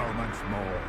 moments more.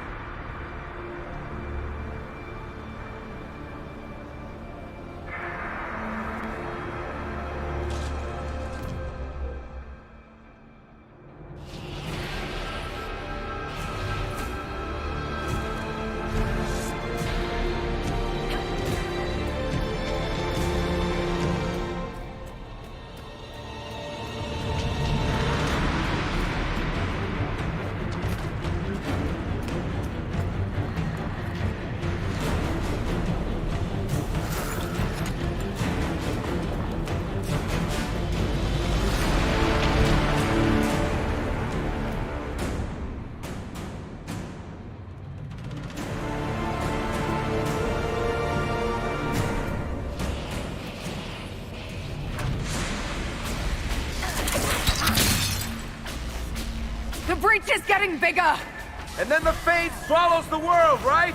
The breach is getting bigger! And then the fade swallows the world, right?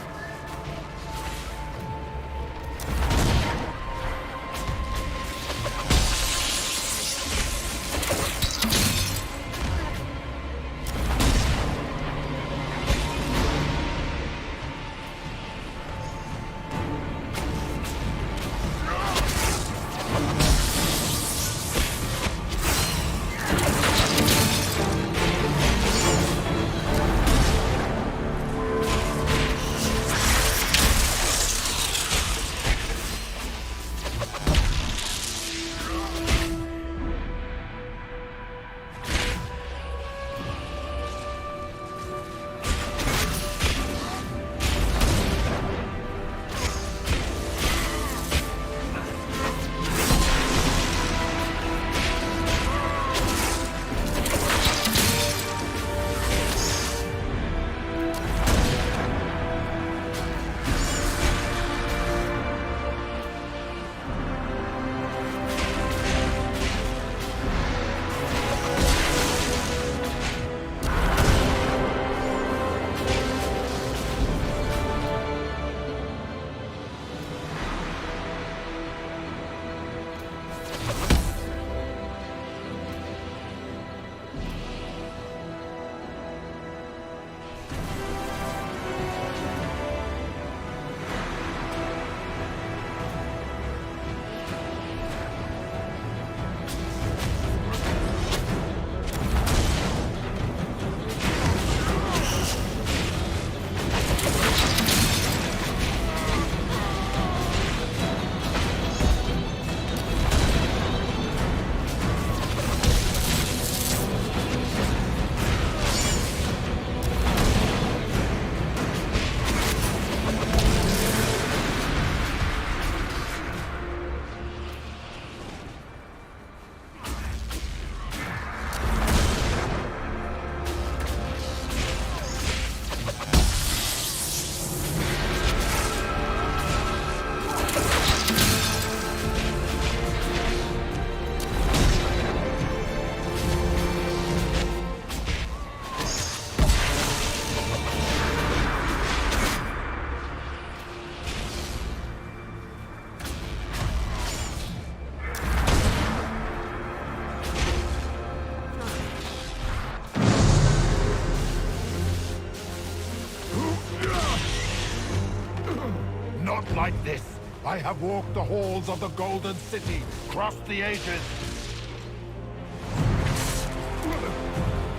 Not like this. I have walked the halls of the Golden City, crossed the ages.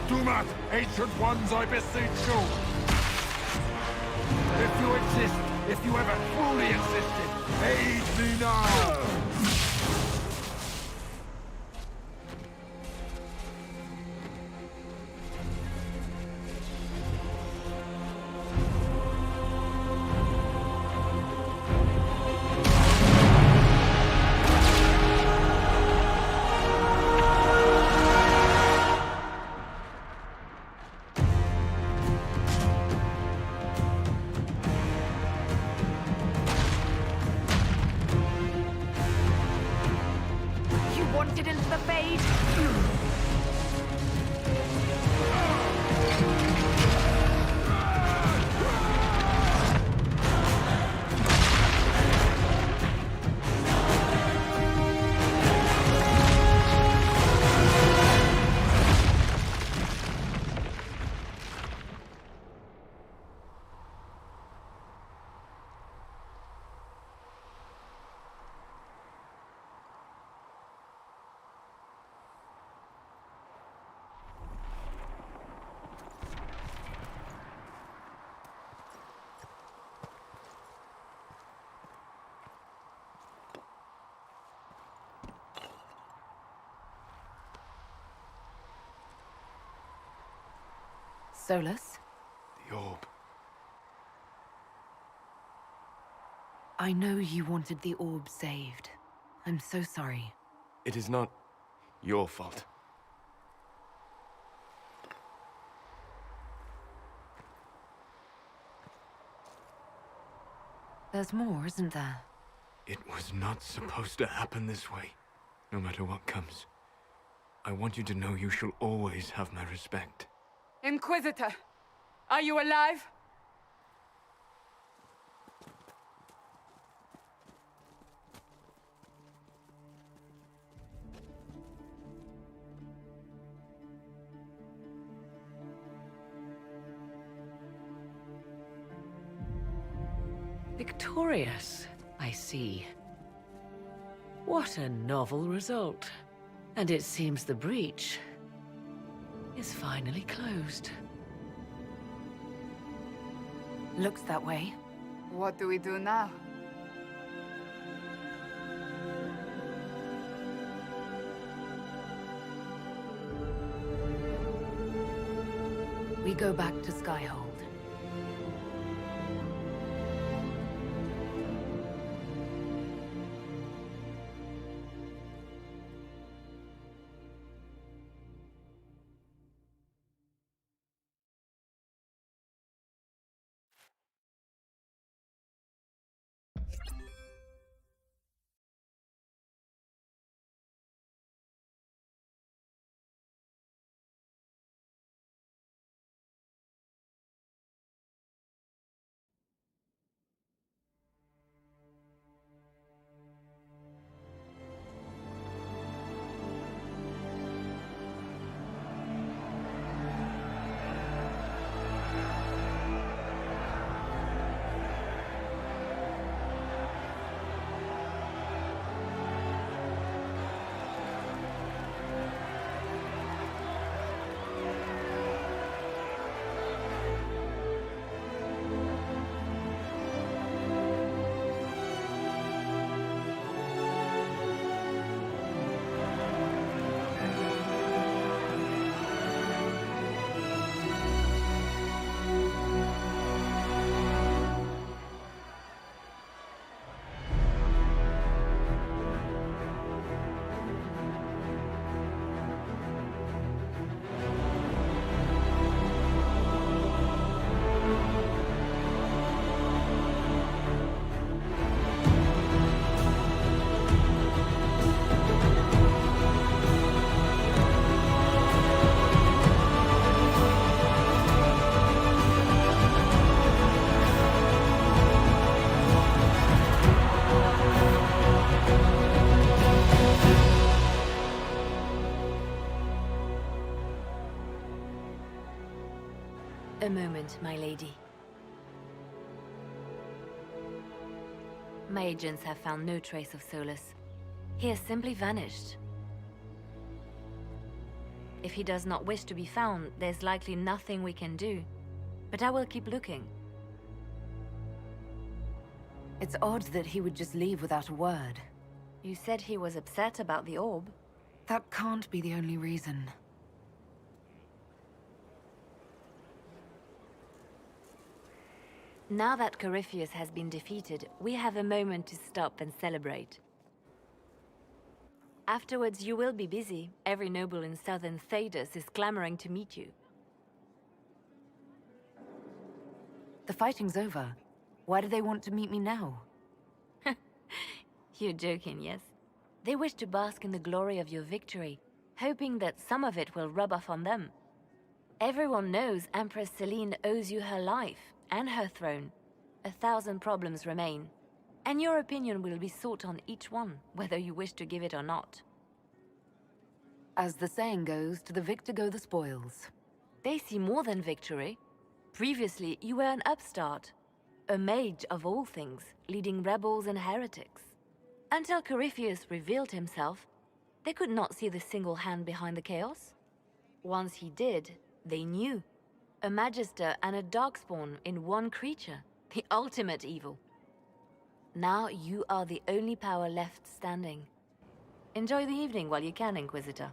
Do not, ancient ones, I beseech you. If you exist, if you ever truly existed, aid me now! Solus? The orb. I know you wanted the orb saved. I'm so sorry. It is not your fault. There's more, isn't there? It was not supposed to happen this way. No matter what comes. I want you to know you shall always have my respect. Inquisitor! Are you alive? Victorious, I see. What a novel result. And it seems the breach is finally closed. Looks that way. What do we do now? We go back to Skyhold. A moment, my lady. My agents have found no trace of Solus. He has simply vanished. If he does not wish to be found, there's likely nothing we can do. But I will keep looking. It's odd that he would just leave without a word. You said he was upset about the orb. That can't be the only reason. Now that Corypheus has been defeated, we have a moment to stop and celebrate. Afterwards, you will be busy. Every noble in southern Thedas is clamoring to meet you. The fighting's over. Why do they want to meet me now? You're joking, yes? They wish to bask in the glory of your victory, hoping that some of it will rub off on them. Everyone knows Empress Celine owes you her life and her throne. 1,000 problems remain, and your opinion will be sought on each one, whether you wish to give it or not. As the saying goes, to the victor go the spoils. They see more than victory. Previously, you were an upstart, a mage of all things, leading rebels and heretics. Until Corypheus revealed himself, they could not see the single hand behind the chaos. Once he did, they knew. A magister and a darkspawn in one creature, the ultimate evil. Now you are the only power left standing. Enjoy the evening while you can, Inquisitor.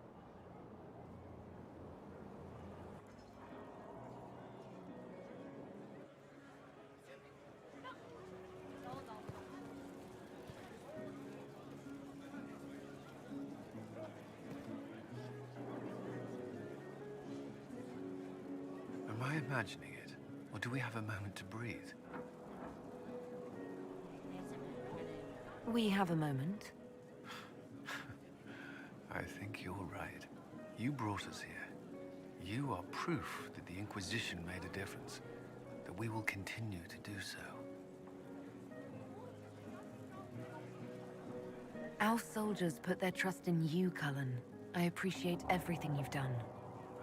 I imagining it? Or do we have a moment to breathe? We have a moment. I think you're right. You brought us here. You are proof that the Inquisition made a difference. That we will continue to do so. Our soldiers put their trust in you, Cullen. I appreciate everything you've done.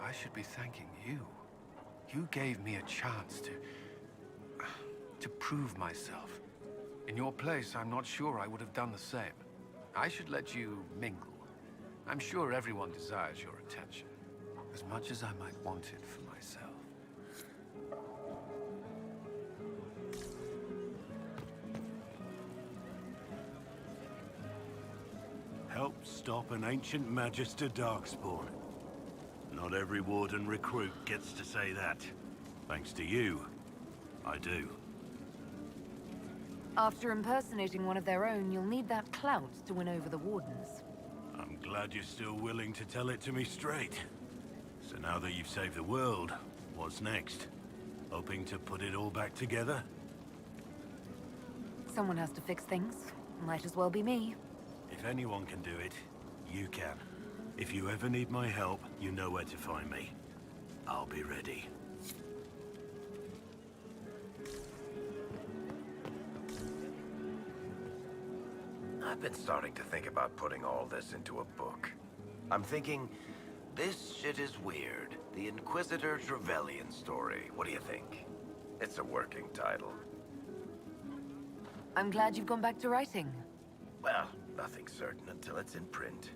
I should be thanking you. You gave me a chance to prove myself. In your place, I'm not sure I would have done the same. I should let you mingle. I'm sure everyone desires your attention, as much as I might want it for myself. Help stop an ancient Magister Darkspawn. Not every Warden recruit gets to say that. Thanks to you, I do. After impersonating one of their own, you'll need that clout to win over the Wardens. I'm glad you're still willing to tell it to me straight. So now that you've saved the world, what's next? Hoping to put it all back together? Someone has to fix things. Might as well be me. If anyone can do it, you can. If you ever need my help, you know where to find me. I'll be ready. I've been starting to think about putting all this into a book. I'm thinking, this shit is weird. The Inquisitor Trevelyan story. What do you think? It's a working title. I'm glad you've gone back to writing. Well, nothing certain until it's in print.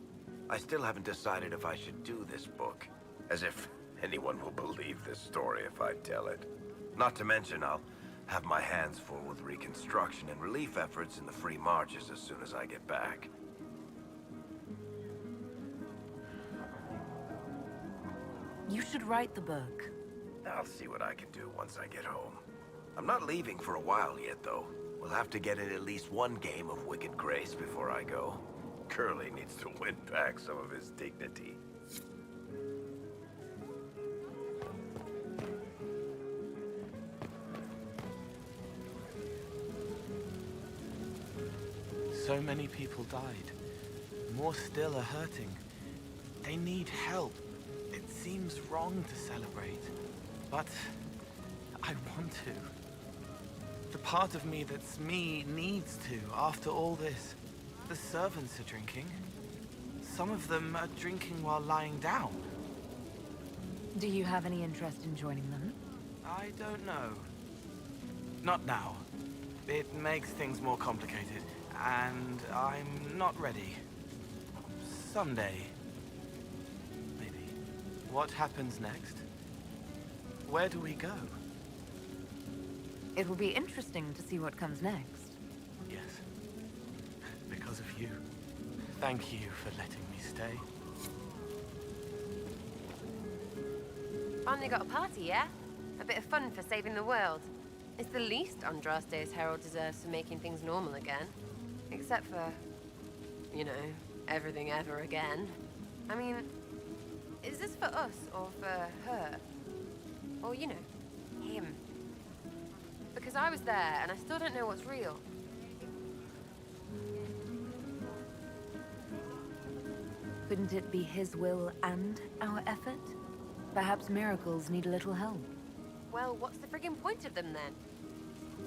I still haven't decided if I should do this book. As if anyone will believe this story if I tell it. Not to mention, I'll have my hands full with reconstruction and relief efforts in the free marches as soon as I get back. You should write the book. I'll see what I can do once I get home. I'm not leaving for a while yet, though. We'll have to get in at least one game of Wicked Grace before I go. Curly needs to win back some of his dignity. So many people died. More still are hurting. They need help. It seems wrong to celebrate, but I want to. The part of me that's me needs to, after all this. The servants are drinking. Some of them are drinking while lying down. Do you have any interest in joining them? I don't know. Not now. It makes things more complicated, and I'm not ready. Someday. Maybe. What happens next? Where do we go? It will be interesting to see what comes next. Yes. Because of you. Thank you for letting me stay. Finally got a party, yeah? A bit of fun for saving the world. It's the least Andraste's Herald deserves for making things normal again. Except for, you know, everything ever again. I mean, is this for us or for her? Or, you know, him? Because I was there and I still don't know what's real. Couldn't it be his will and our effort? Perhaps miracles need a little help. Well, what's the friggin' point of them then?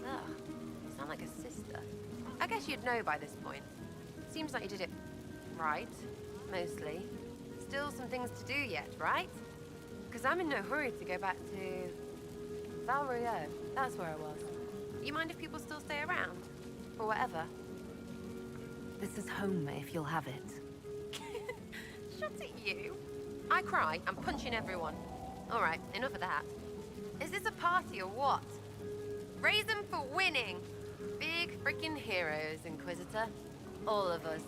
Ugh, you sound like a sister. I guess you'd know by this point. Seems like you did it right, mostly. Still some things to do yet, right? Because I'm in no hurry to go back to Baioweor. That's where I was. You mind if people still stay around? Or whatever? This is home if you'll have it. Shut it, you. I cry, I'm punching everyone. All right, enough of that. Is this a party or what? Raise them for winning. Big freaking heroes, Inquisitor. All of us.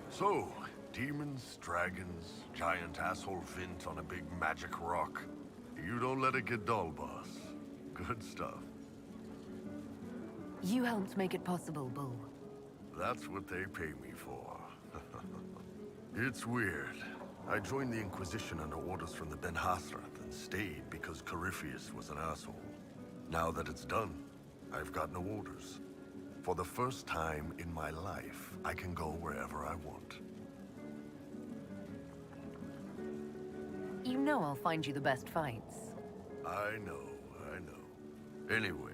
So, demons, dragons, giant asshole Vint on a big magic rock. You don't let it get dull, boss. Good stuff. You helped make it possible, Bull. That's what they pay me for. It's weird. I joined the Inquisition under orders from the Ben Hasrath and stayed because Corypheus was an asshole. Now that it's done, I've got no orders. For the first time in my life, I can go wherever I want. You know I'll find you the best fights. I know. Anyway,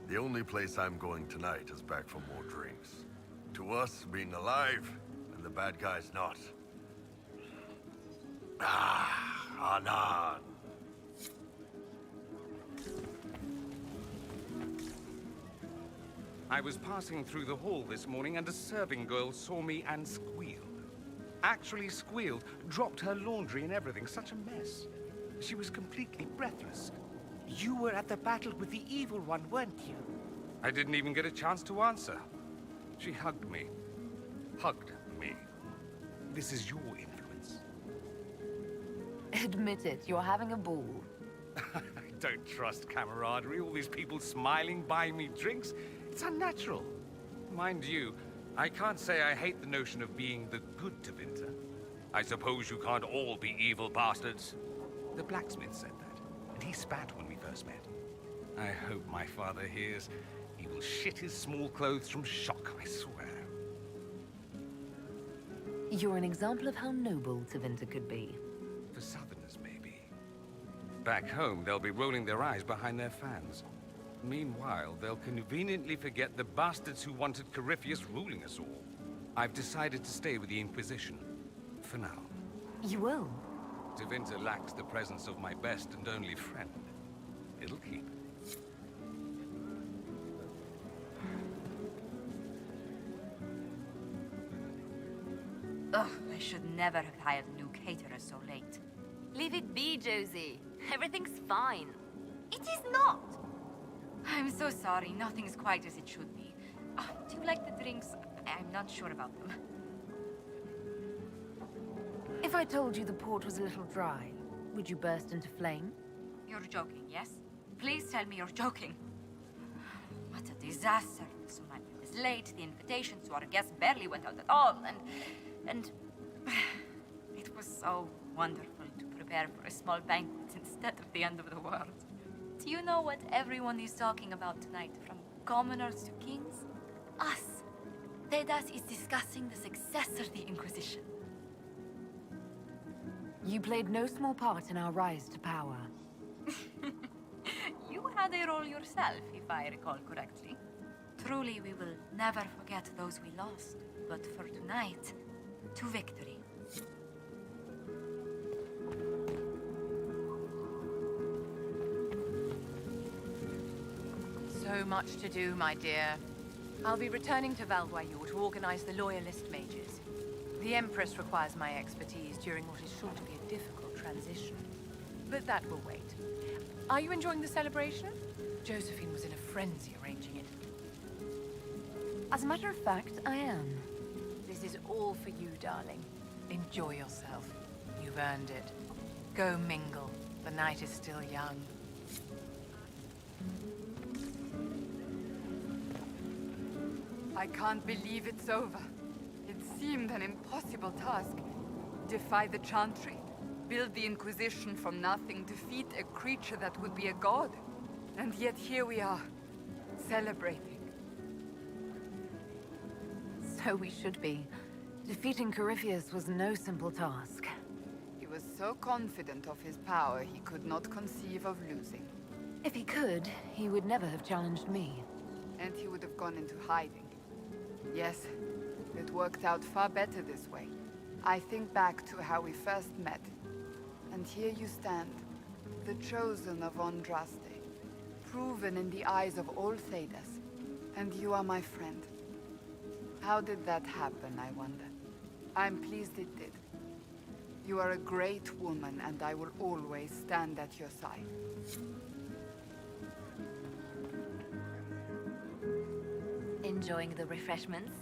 the only place I'm going tonight is back for more drinks. To us, being alive, and the bad guys not. Anan. I was passing through the hall this morning and a serving girl saw me and squealed. Actually squealed, dropped her laundry and everything, such a mess. She was completely breathless. You were at the battle with the evil one, weren't you? I didn't even get a chance to answer. She hugged me. Hugged me. This is your influence. Admit it, you're having a ball. I don't trust camaraderie, all these people smiling, buying me drinks. It's unnatural. Mind you, I can't say I hate the notion of being the good Tevinter. I suppose you can't all be evil bastards. The blacksmith said that, and he spat when we first met. I hope my father hears. He will shit his small clothes from shock, I swear. You're an example of how noble Tevinter could be. For Southerners, maybe. Back home, they'll be rolling their eyes behind their fans. Meanwhile, they'll conveniently forget the bastards who wanted Corypheus ruling us all. I've decided to stay with the Inquisition. For now. You will? Tevinter lacks the presence of my best and only friend. It'll keep. Ugh, I should never have hired new caterers so late. Leave it be, Josie. Everything's fine. It is not! I'm so sorry, nothing's quite as it should be. Do you like the drinks? I'm not sure about them. If I told you the port was a little dry, would you burst into flame? You're joking, yes? Please tell me you're joking. What a disaster. So much is late, the invitations to our guests barely went out at all, and it was so wonderful to prepare for a small banquet instead of the end of the world. Do you know what everyone is talking about tonight, from commoners to kings? Us. Thedas is discussing the successor of the Inquisition. You played no small part in our rise to power. You had a role yourself, if I recall correctly. Truly, we will never forget those we lost. But for tonight, to victory. So much to do, my dear. I'll be returning to Valdoyau to organize the Loyalist mages. The Empress requires my expertise during what is sure to be a difficult transition. But that will wait. Are you enjoying the celebration? Josephine was in a frenzy arranging it. As a matter of fact, I am. This is all for you, darling. Enjoy yourself. You've earned it. Go mingle. The night is still young. I can't believe it's over. It seemed an impossible task. Defy the Chantry, build the Inquisition from nothing, defeat a creature that would be a god. And yet here we are, celebrating. So we should be. Defeating Corypheus was no simple task. He was so confident of his power, he could not conceive of losing. If he could, he would never have challenged me. And he would have gone into hiding. Yes, it worked out far better this way. I think back to how we first met. And here you stand, the chosen of Andraste, proven in the eyes of all Thedas. And you are my friend. How did that happen, I wonder? I'm pleased it did. You are a great woman, and I will always stand at your side. Enjoying the refreshments?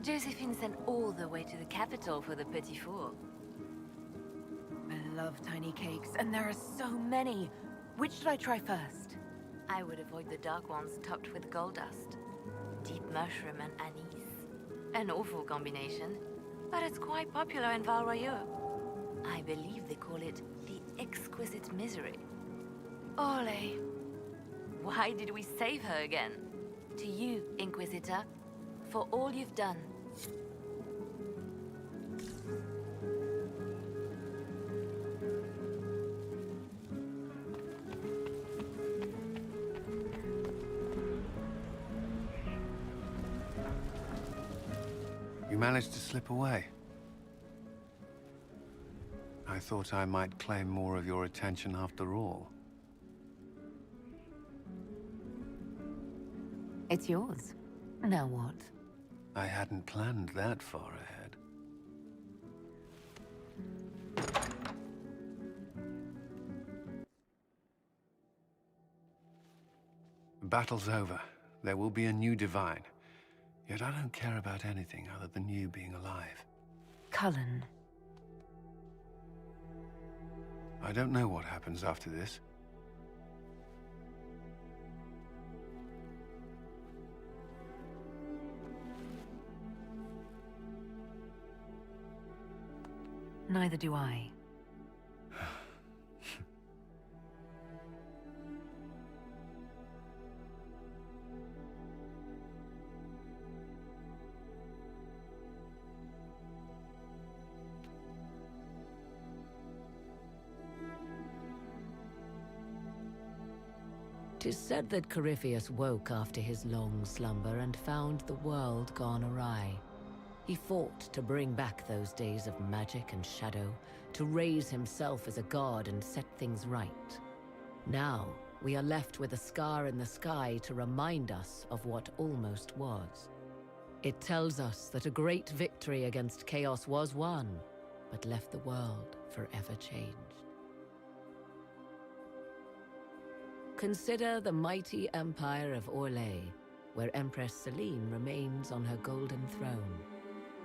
Josephine sent all the way to the capital for the petit four. I love tiny cakes, and there are so many. Which should I try first? I would avoid the dark ones topped with gold dust. Deep mushroom and anise. An awful combination, but it's quite popular in Val Royeaux. I believe they call it the exquisite misery. Ole. Why did we save her again? To you, Inquisitor, for all you've done. You managed to slip away. I thought I might claim more of your attention after all. It's yours. Now what? I hadn't planned that far ahead. The battle's over. There will be a new divine. Yet I don't care about anything other than you being alive. Cullen. I don't know what happens after this. Neither do I. Tis said that Corypheus woke after his long slumber and found the world gone awry. He fought to bring back those days of magic and shadow, to raise himself as a god and set things right. Now, we are left with a scar in the sky to remind us of what almost was. It tells us that a great victory against chaos was won, but left the world forever changed. Consider the mighty empire of Orlais, where Empress Celine remains on her golden throne.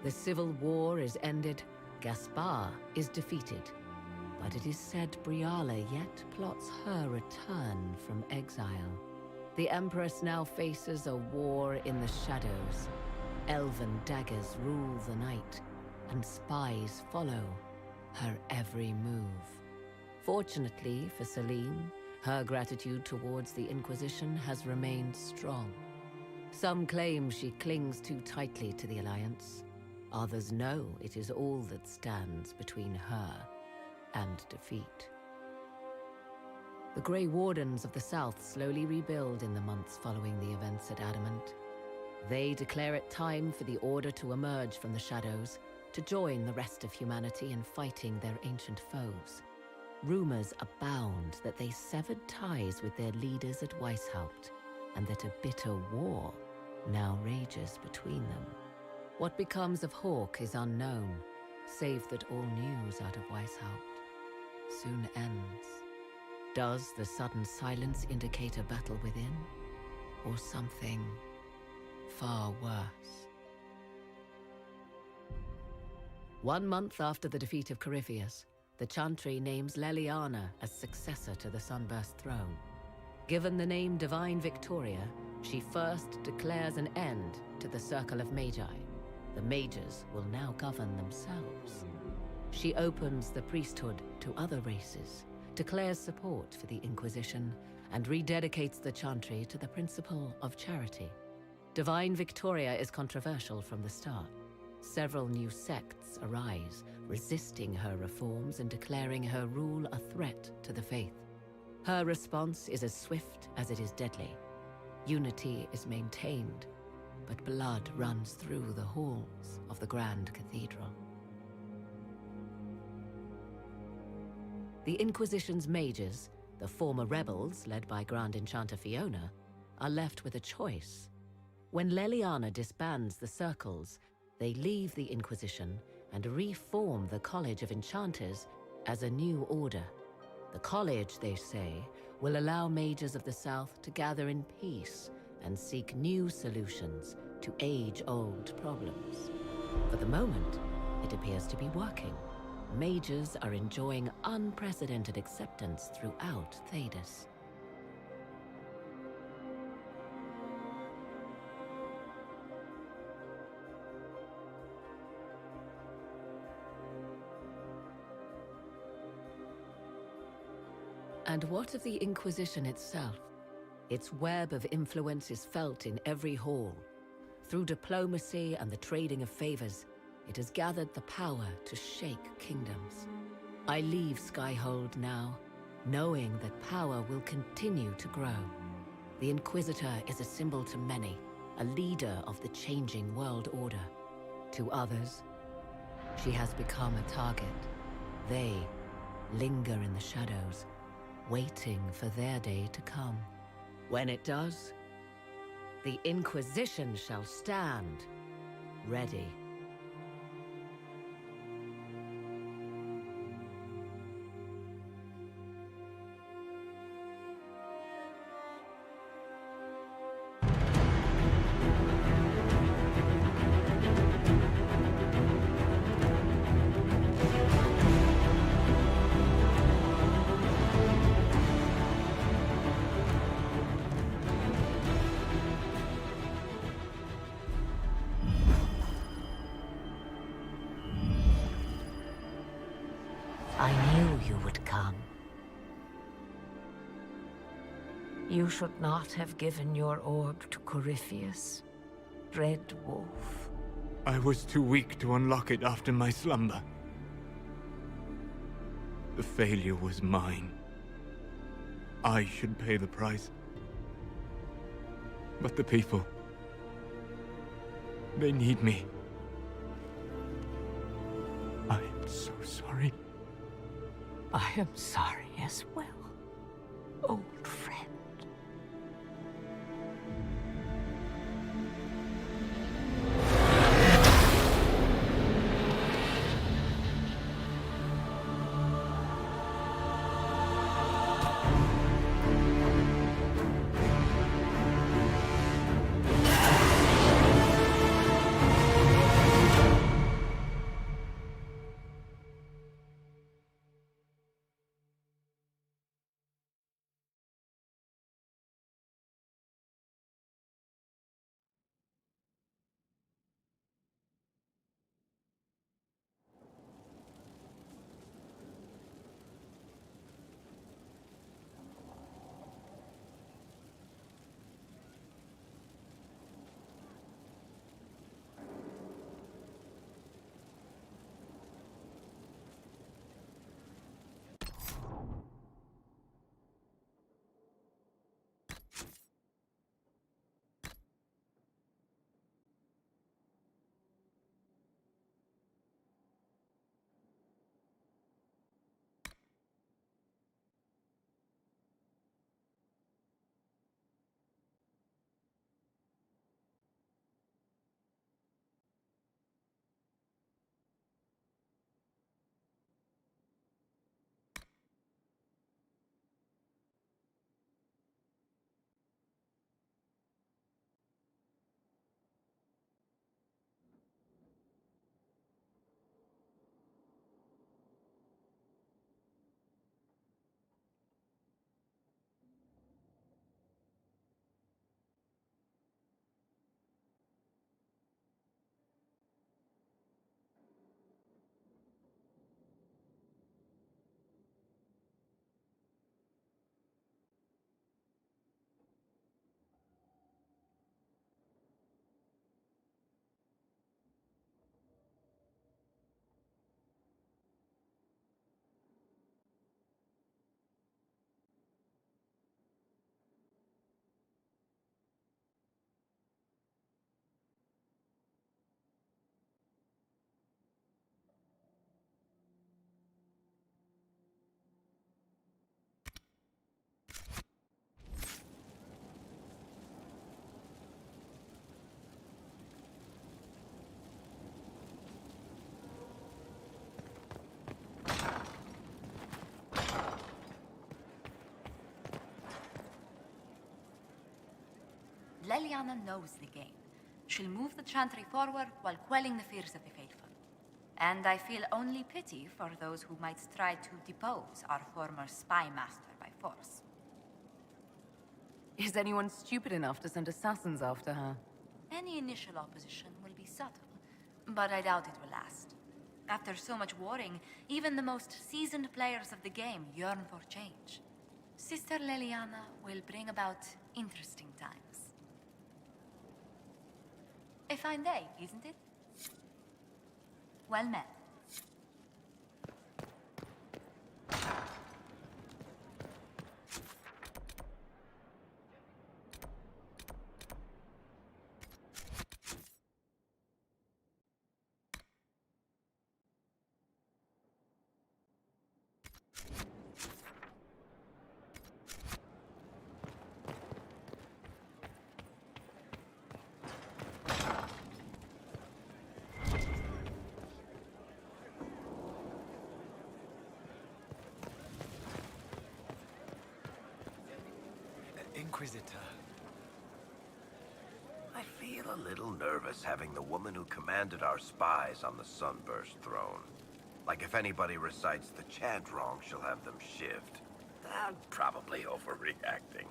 The civil war is ended, Gaspar is defeated, but it is said Briala yet plots her return from exile. The Empress now faces a war in the shadows. Elven daggers rule the night, and spies follow her every move. Fortunately for Celine, her gratitude towards the Inquisition has remained strong. Some claim she clings too tightly to the Alliance. Others know it is all that stands between her and defeat. The Grey Wardens of the South slowly rebuild in the months following the events at Adamant. They declare it time for the Order to emerge from the shadows, to join the rest of humanity in fighting their ancient foes. Rumors abound that they severed ties with their leaders at Weishaupt, and that a bitter war now rages between them. What becomes of Hawke is unknown, save that all news out of Weishaupt soon ends. Does the sudden silence indicate a battle within, or something far worse? 1 month after the defeat of Corypheus, the Chantry names Leliana as successor to the Sunburst throne. Given the name Divine Victoria, she first declares an end to the Circle of Magi. The mages will now govern themselves. She opens the priesthood to other races, declares support for the Inquisition, and rededicates the Chantry to the principle of charity. Divine Victoria is controversial from the start. Several new sects arise, resisting her reforms and declaring her rule a threat to the faith. Her response is as swift as it is deadly. Unity is maintained, but blood runs through the halls of the Grand Cathedral. The Inquisition's mages, the former rebels led by Grand Enchanter Fiona, are left with a choice. When Leliana disbands the circles, they leave the Inquisition and reform the College of Enchanters as a new order. The college, they say, will allow mages of the South to gather in peace and seek new solutions to age-old problems. For the moment, it appears to be working. Mages are enjoying unprecedented acceptance throughout Thedas. And what of the Inquisition itself? Its web of influence is felt in every hall. Through diplomacy and the trading of favors, it has gathered the power to shake kingdoms. I leave Skyhold now, knowing that power will continue to grow. The Inquisitor is a symbol to many, a leader of the changing world order. To others, she has become a target. They linger in the shadows, waiting for their day to come. When it does, the Inquisition shall stand, ready. I knew you would come. You should not have given your orb to Corypheus, Red Wolf. I was too weak to unlock it after my slumber. The failure was mine. I should pay the price. But the people... they need me. I am so sorry. I am sorry as well, old friend. Leliana knows the game. She'll move the Chantry forward while quelling the fears of the faithful. And I feel only pity for those who might try to depose our former spy master by force. Is anyone stupid enough to send assassins after her? Any initial opposition will be subtle, but I doubt it will last. After so much warring, even the most seasoned players of the game yearn for change. Sister Leliana will bring about interesting times. A fine day, isn't it? Well met. Inquisitor. I feel a little nervous having the woman who commanded our spies on the Sunburst throne. Like if anybody recites the chant wrong, she'll have them shivved. I'm probably overreacting.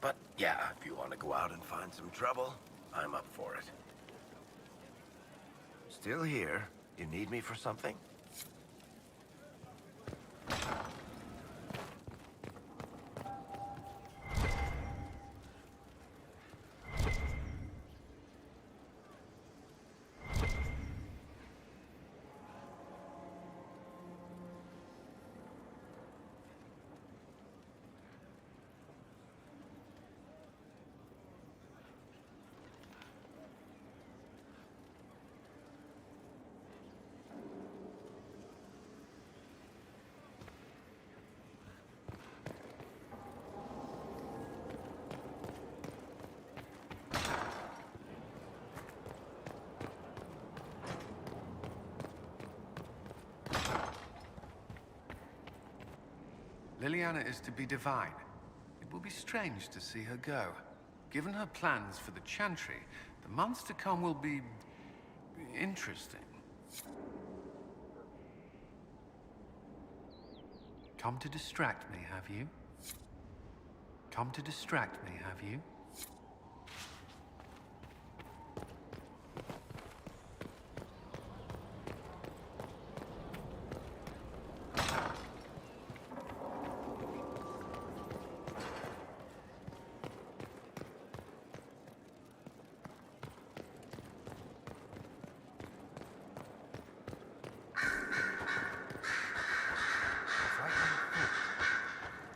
But yeah, if you want to go out and find some trouble, I'm up for it. Still here. You need me for something? Leliana is to be divine. It will be strange to see her go. Given her plans for the Chantry, the months to come will be interesting. Come to distract me, have you? Come to distract me, have you?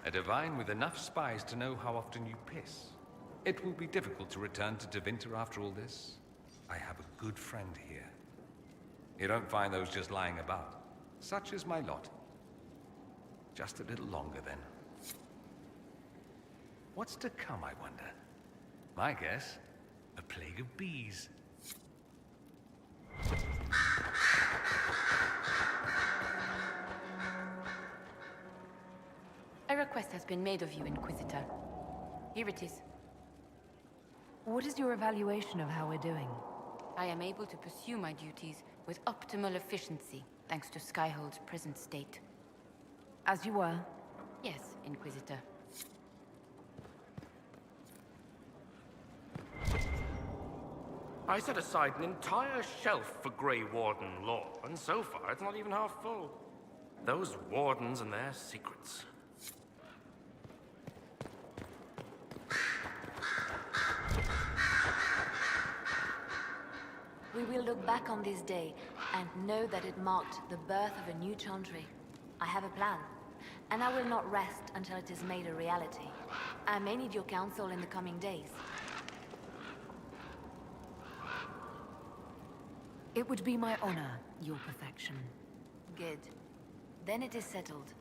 A divine with enough spies to know how often you piss. It will be difficult to return to Tevinter after all this. I have a good friend here. You don't find those just lying about. Such is my lot. Just a little longer, then. What's to come, I wonder? My guess, a plague of bees. A request has been made of you, Inquisitor. Here it is. What is your evaluation of how we're doing? I am able to pursue my duties with optimal efficiency, thanks to Skyhold's present state. As you were? Yes, Inquisitor. I set aside an entire shelf for Grey Warden lore, and so far it's not even half full. Those Wardens and their secrets. We will look back on this day and know that it marked the birth of a new Chantry. I have a plan, and I will not rest until it is made a reality. I may need your counsel in the coming days. It would be my honor, your perfection. Good. Then it is settled.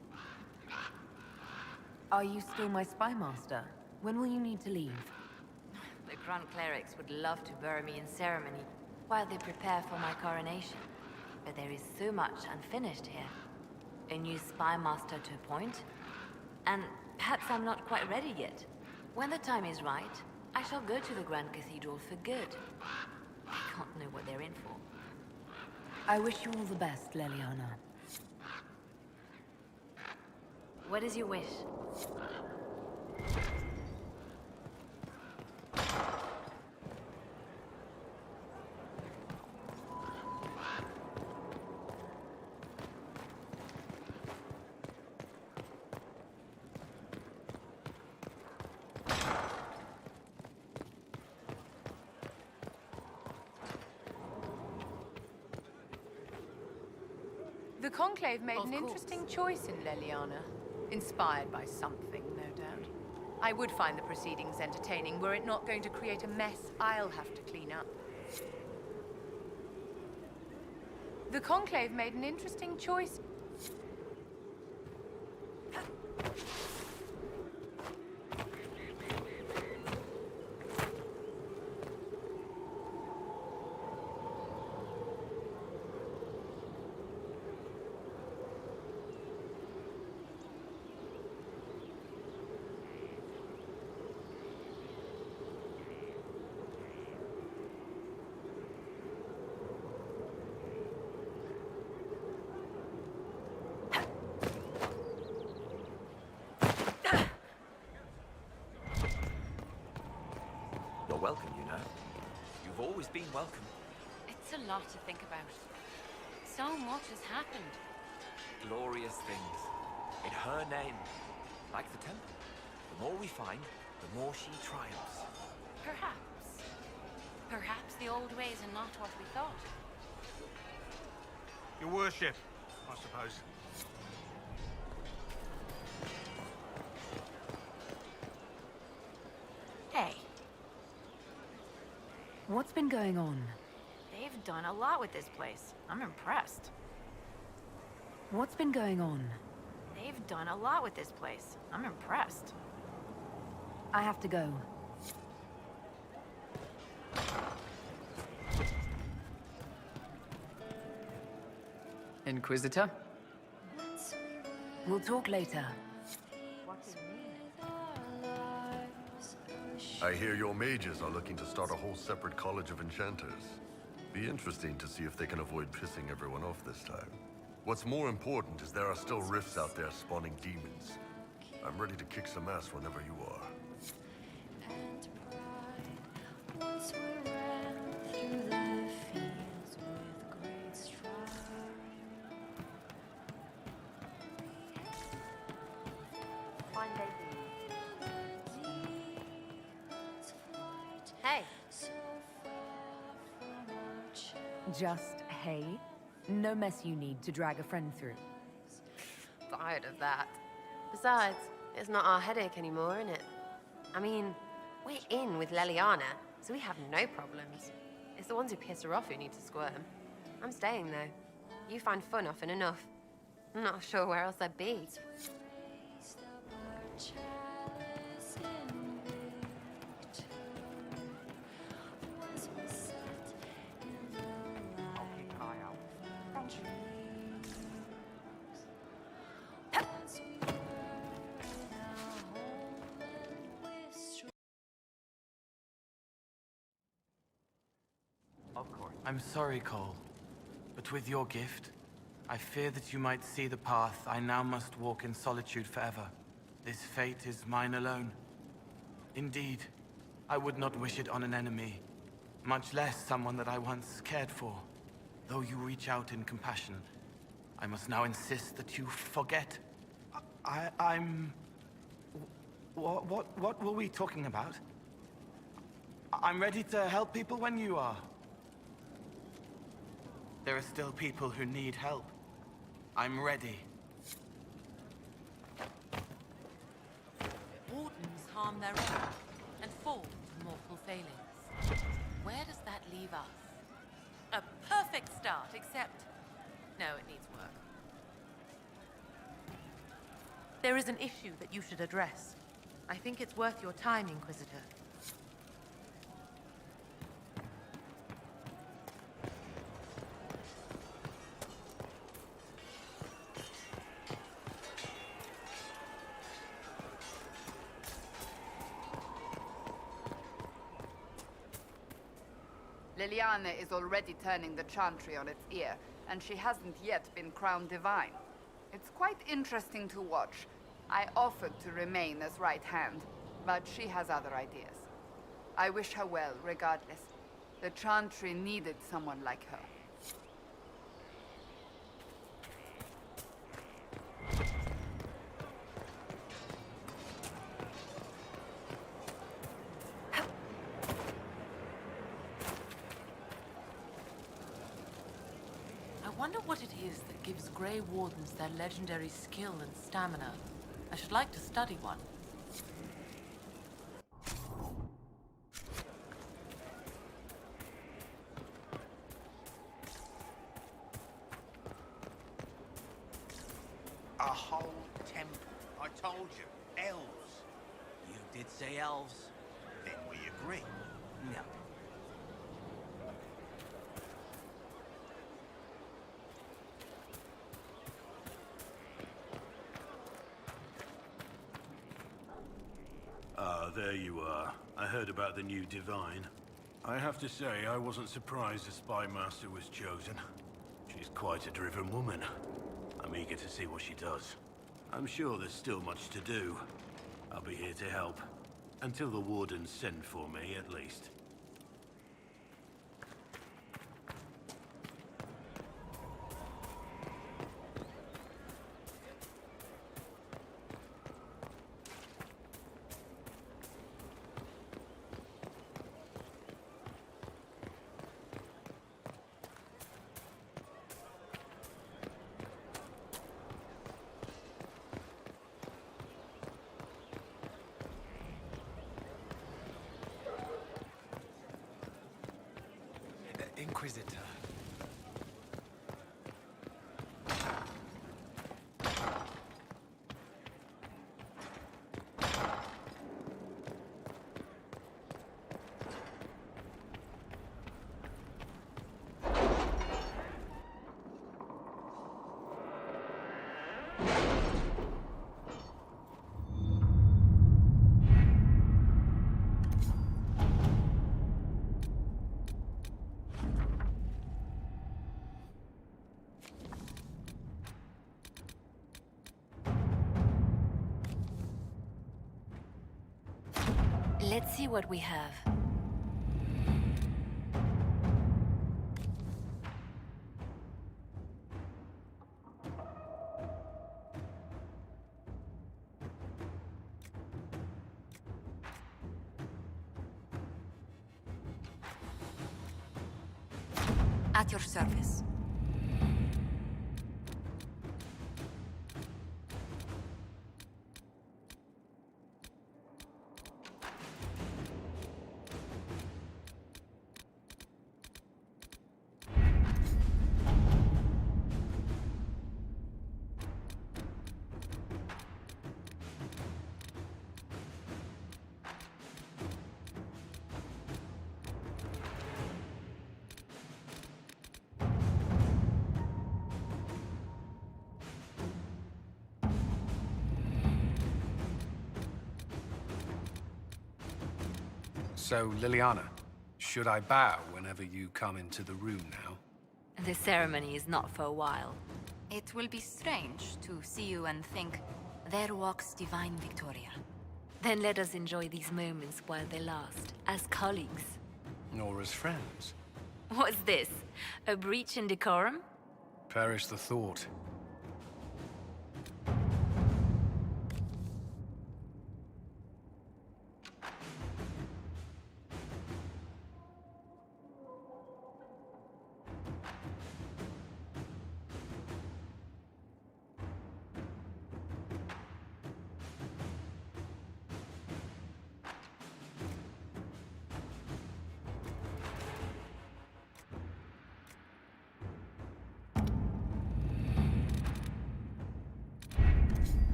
Are you still my spy master? When will you need to leave? The Grand Clerics would love to bury me in ceremony while they prepare for my coronation. But there is so much unfinished here. A new spy master to appoint. And perhaps I'm not quite ready yet. When the time is right, I shall go to the Grand Cathedral for good. I can't know what they're in for. I wish you all the best, Leliana. What is your wish? Conclave made Of an course. interesting choice in Leliana. Inspired by something, no doubt. I would find the proceedings entertaining were it not going to create a mess I'll have to clean up. The Conclave made an interesting choice. You're welcome, you know. You've always been welcome. It's a lot to think about. So much has happened. Glorious things. In her name. Like the temple. The more we find, the more she triumphs. Perhaps. Perhaps the old ways are not what we thought. Your worship, I suppose. Hey. What's been going on? They've done a lot with this place. I'm impressed. What's been going on? They've done a lot with this place. I'm impressed. I have to go. Inquisitor? We'll talk later. I hear your mages are looking to start a whole separate college of enchanters. Be interesting to see if they can avoid pissing everyone off this time. What's more important is there are still rifts out there spawning demons. I'm ready to kick some ass whenever you are. Hey. Just hey? No mess you need to drag a friend through. Tired of that. Besides, it's not our headache anymore, is it? I mean, we're in with Leliana, so we have no problems. It's the ones who piss her off who need to squirm. I'm staying, though. You find fun often enough. I'm not sure where else I'd be. I'm sorry, Cole, but with your gift, I fear that you might see the path I now must walk in solitude forever. This fate is mine alone. Indeed, I would not wish it on an enemy, much less someone that I once cared for. Though you reach out in compassion, I must now insist that you forget. I'm... What were we talking about? I'm ready to help people when you are. There are still people who need help. I'm ready. Wardens harm their own and fall to mortal failings. Where does that leave us? A perfect start, except... No, it needs work. There is an issue that you should address. I think it's worth your time, Inquisitor. Leliana is already turning the Chantry on its ear, and she hasn't yet been crowned divine. It's quite interesting to watch. I offered to remain as right hand, but she has other ideas. I wish her well, regardless. The Chantry needed someone like her. wonder what it is that gives Grey Wardens their legendary skill and stamina. I should like to study one. A whole temple. I told you, elves. You did say elves. Then we agree. No. There you are. I heard about the new Divine. I have to say, I wasn't surprised the Spy Master was chosen. She's quite a driven woman. I'm eager to see what she does. I'm sure there's still much to do. I'll be here to help. Until the Wardens send for me, at least. Inquisitor. Let's see what we have. At your service. So, Liliana, should I bow whenever you come into the room now? The ceremony is not for a while. It will be strange to see you and think, there walks divine Victoria. Then let us enjoy these moments while they last, as colleagues. Nor as friends. What's this? A breach in decorum? Perish the thought.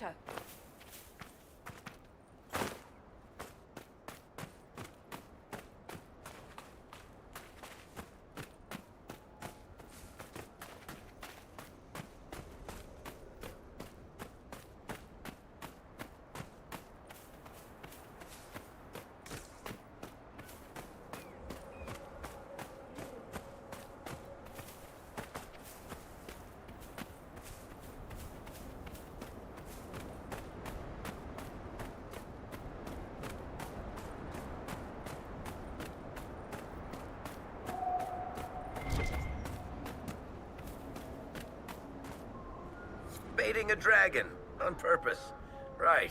water. Baiting a dragon, on purpose. Right.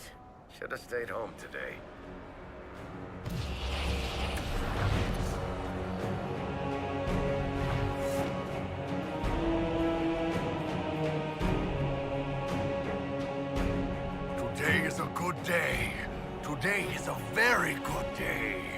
Should have stayed home today. Today is a good day. Today is a very good day.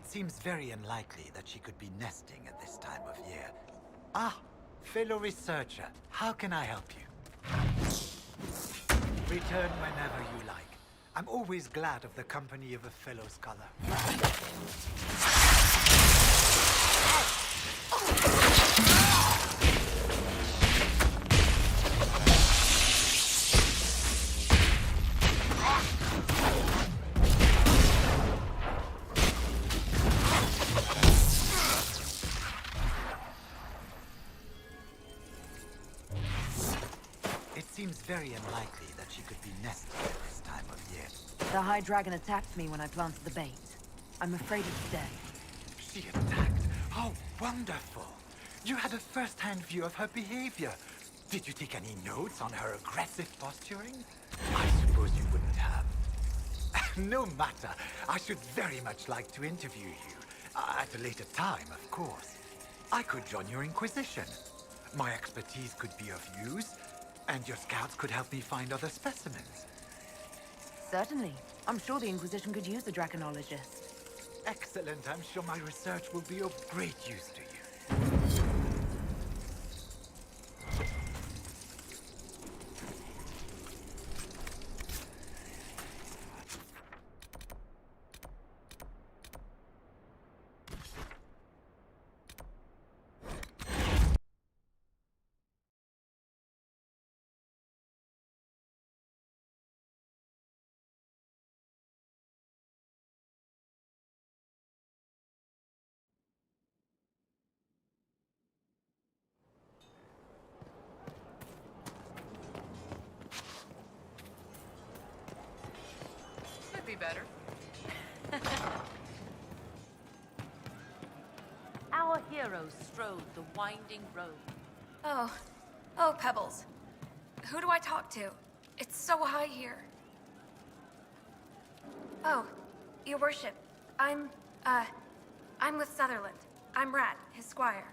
seems very unlikely that she could be nesting at this time of year. Ah, fellow researcher, how can I help you? Return whenever you like. I'm always glad of the company of a fellow scholar. It seems very unlikely that she could be nesting at this time of year. The High Dragon attacked me when I planted the bait. I'm afraid it's dead. She attacked? How wonderful! You had a first-hand view of her behavior. Did you take any notes on her aggressive posturing? I suppose you wouldn't have. No matter. I should very much like to interview you. At a later time, of course. I could join your Inquisition. My expertise could be of use, and your scouts could help me find other specimens. Certainly. I'm sure the Inquisition could use a draconologist. Excellent. I'm sure my research will be of great use to you. Could be better. Our heroes strode the winding road. Oh. Oh, Pebbles. Who do I talk to? It's so high here. Oh, your worship. I'm with Sutherland. I'm Rat, his squire.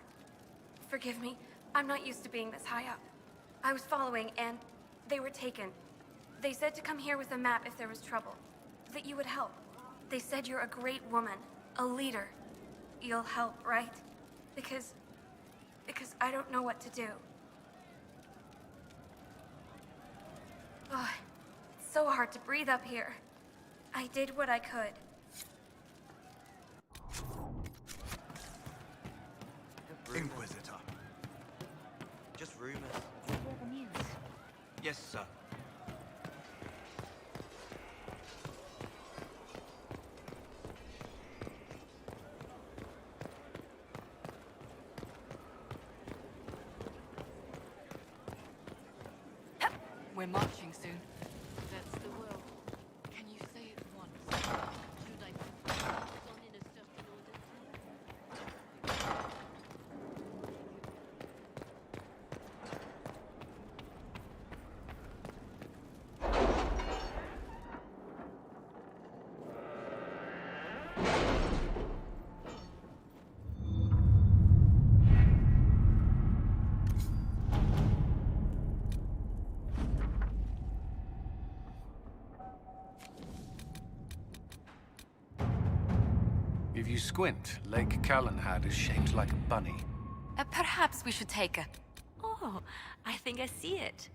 Forgive me. I'm not used to being this high up. I was following, and they were taken. They said to come here with a map if there was trouble. That you would help. They said you're a great woman. A leader. You'll help, right? Because I don't know what to do. Oh, it's so hard to breathe up here. I did what I could. Inquisitor. Just rumors. The news. Yes, sir. We're marching soon. That's the will. Can you say it once? Should I put on in a certain order? If you squint, Lake Callanhad is shaped like a bunny. Perhaps we should take a... Oh, I think I see it.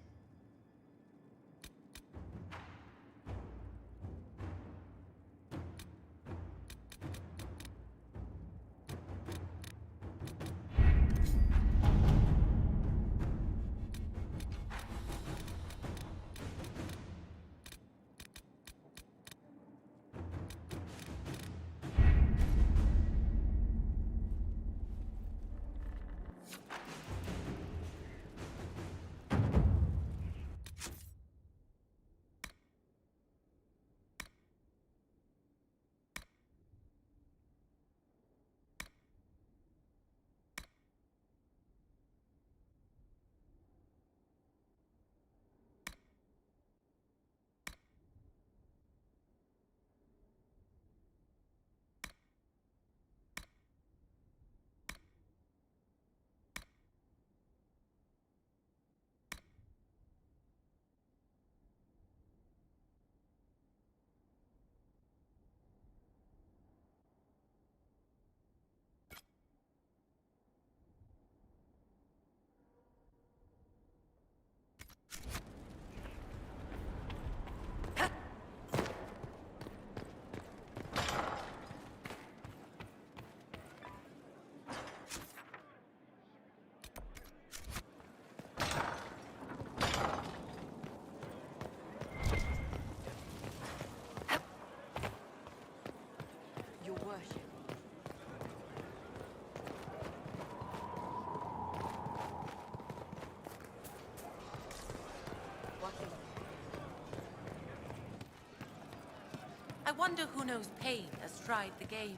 wonder who knows pain has tried the game.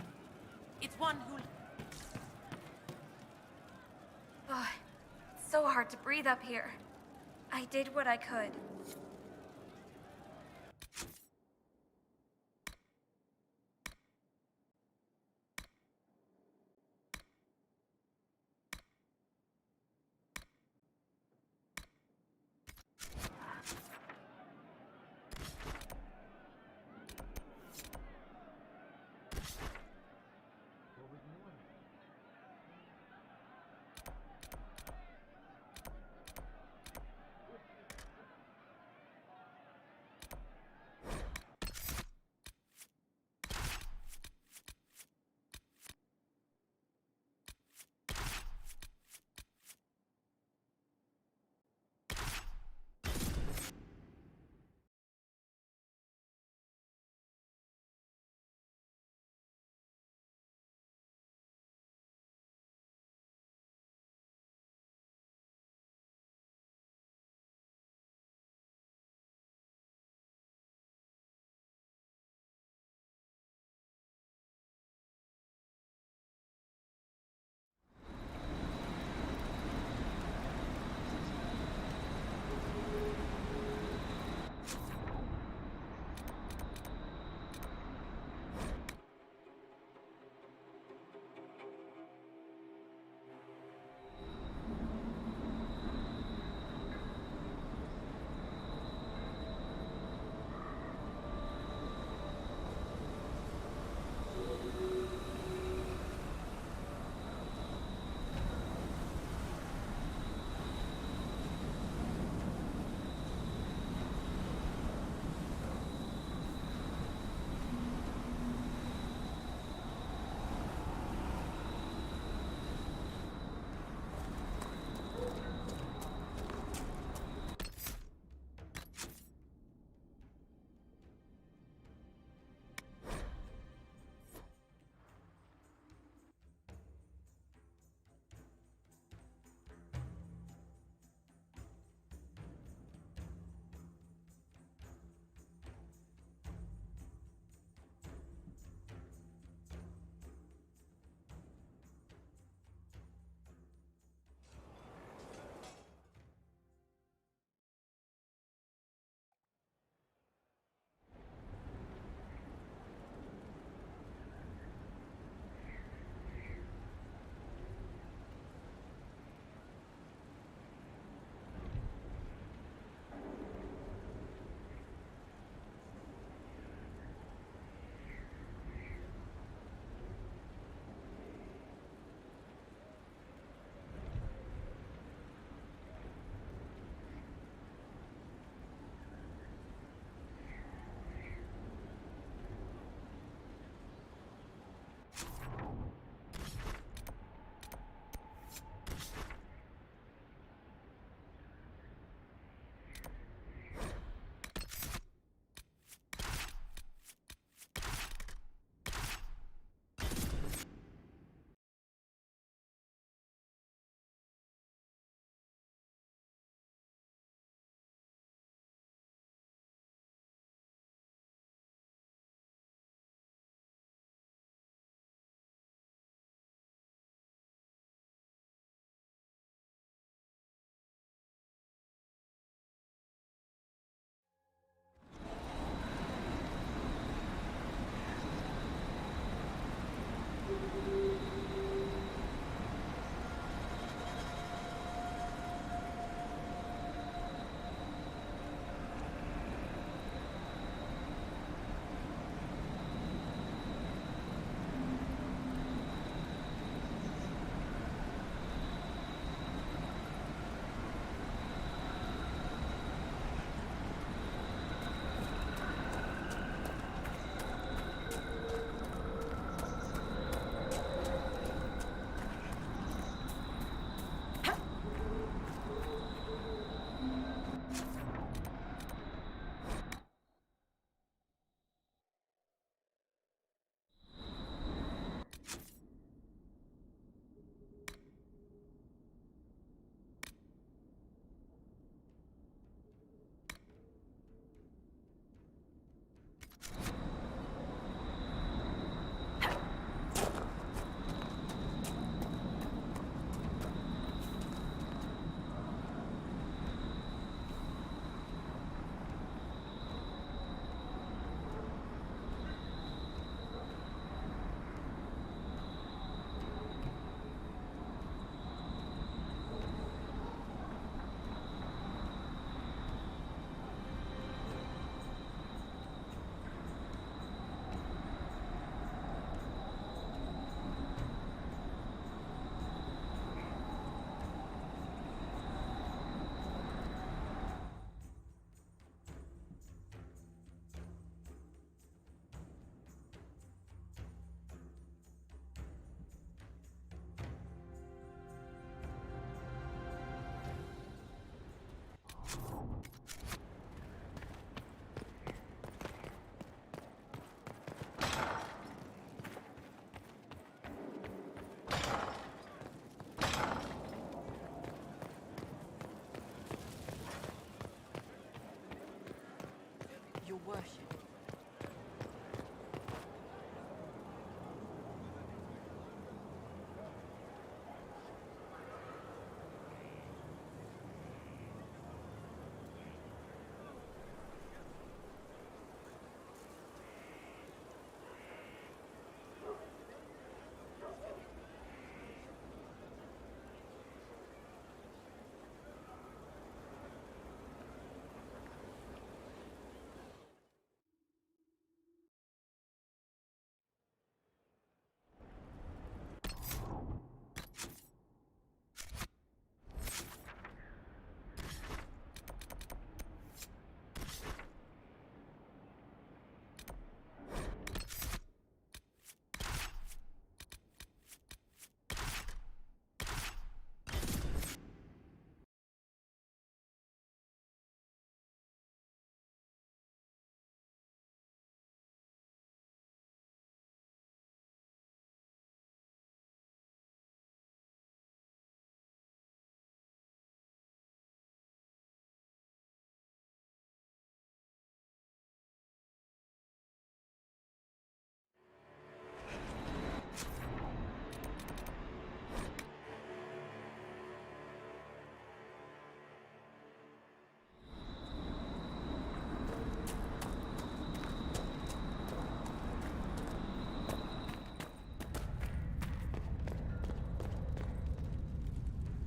It's one who... Oh, it's so hard to breathe up here. I did what I could.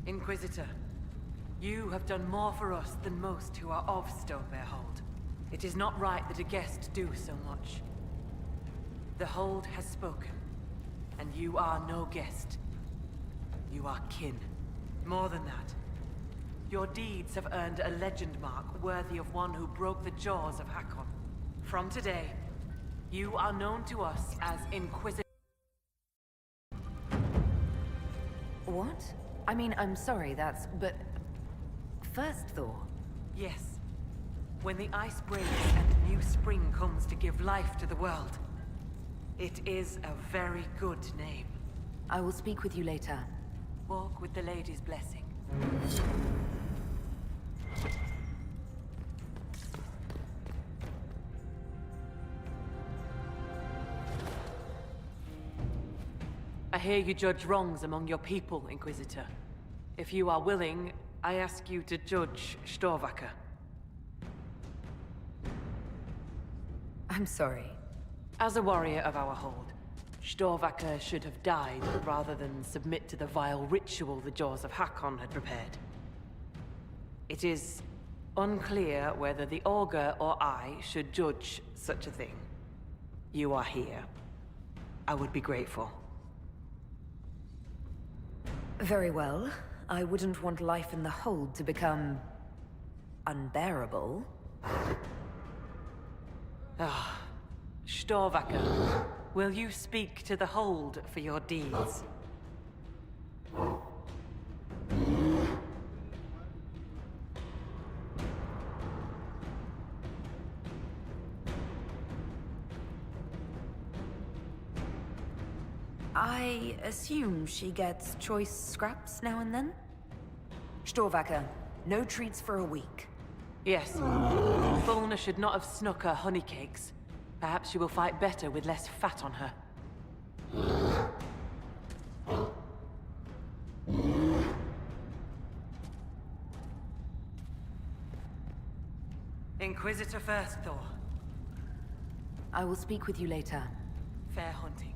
Inquisitor, you have done more for us than most who are of Stonebear Hold. It is not right that a guest do so much. The Hold has spoken, and you are no guest. You are kin. More than that, your deeds have earned a legend mark worthy of one who broke the jaws of Hakon. From today, you are known to us as Inquisitor. What? I mean, I'm sorry, but... First, Thor. Yes. When the ice breaks and a new spring comes to give life to the world, it is a very good name. I will speak with you later. Walk with the lady's blessing. I hear you judge wrongs among your people, Inquisitor. If you are willing, I ask you to judge Storvaker. I'm sorry. As a warrior of our hold, Storvaker should have died rather than submit to the vile ritual the Jaws of Hakon had prepared. It is unclear whether the Augur or I should judge such a thing. You are here. I would be grateful. Very well. I wouldn't want life in the hold to become... unbearable. Ah, Storvaker, will you speak to the hold for your deeds? I assume she gets choice scraps now and then? Storvaker, no treats for a week. Yes. Fulna should not have snuck her honey cakes. Perhaps she will fight better with less fat on her. Inquisitor first, Thor. I will speak with you later. Fair hunting.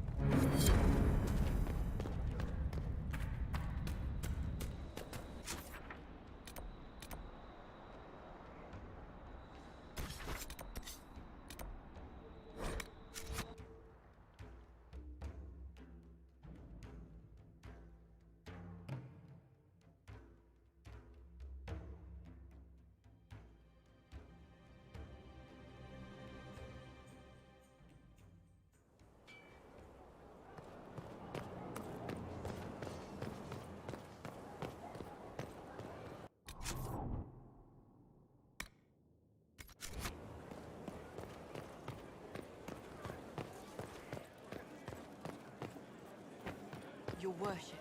Your worship.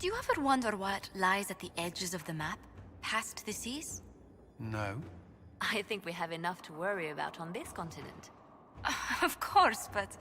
Do you ever wonder what lies at the edges of the map, past the seas? No. I think we have enough to worry about on this continent. Of course, but...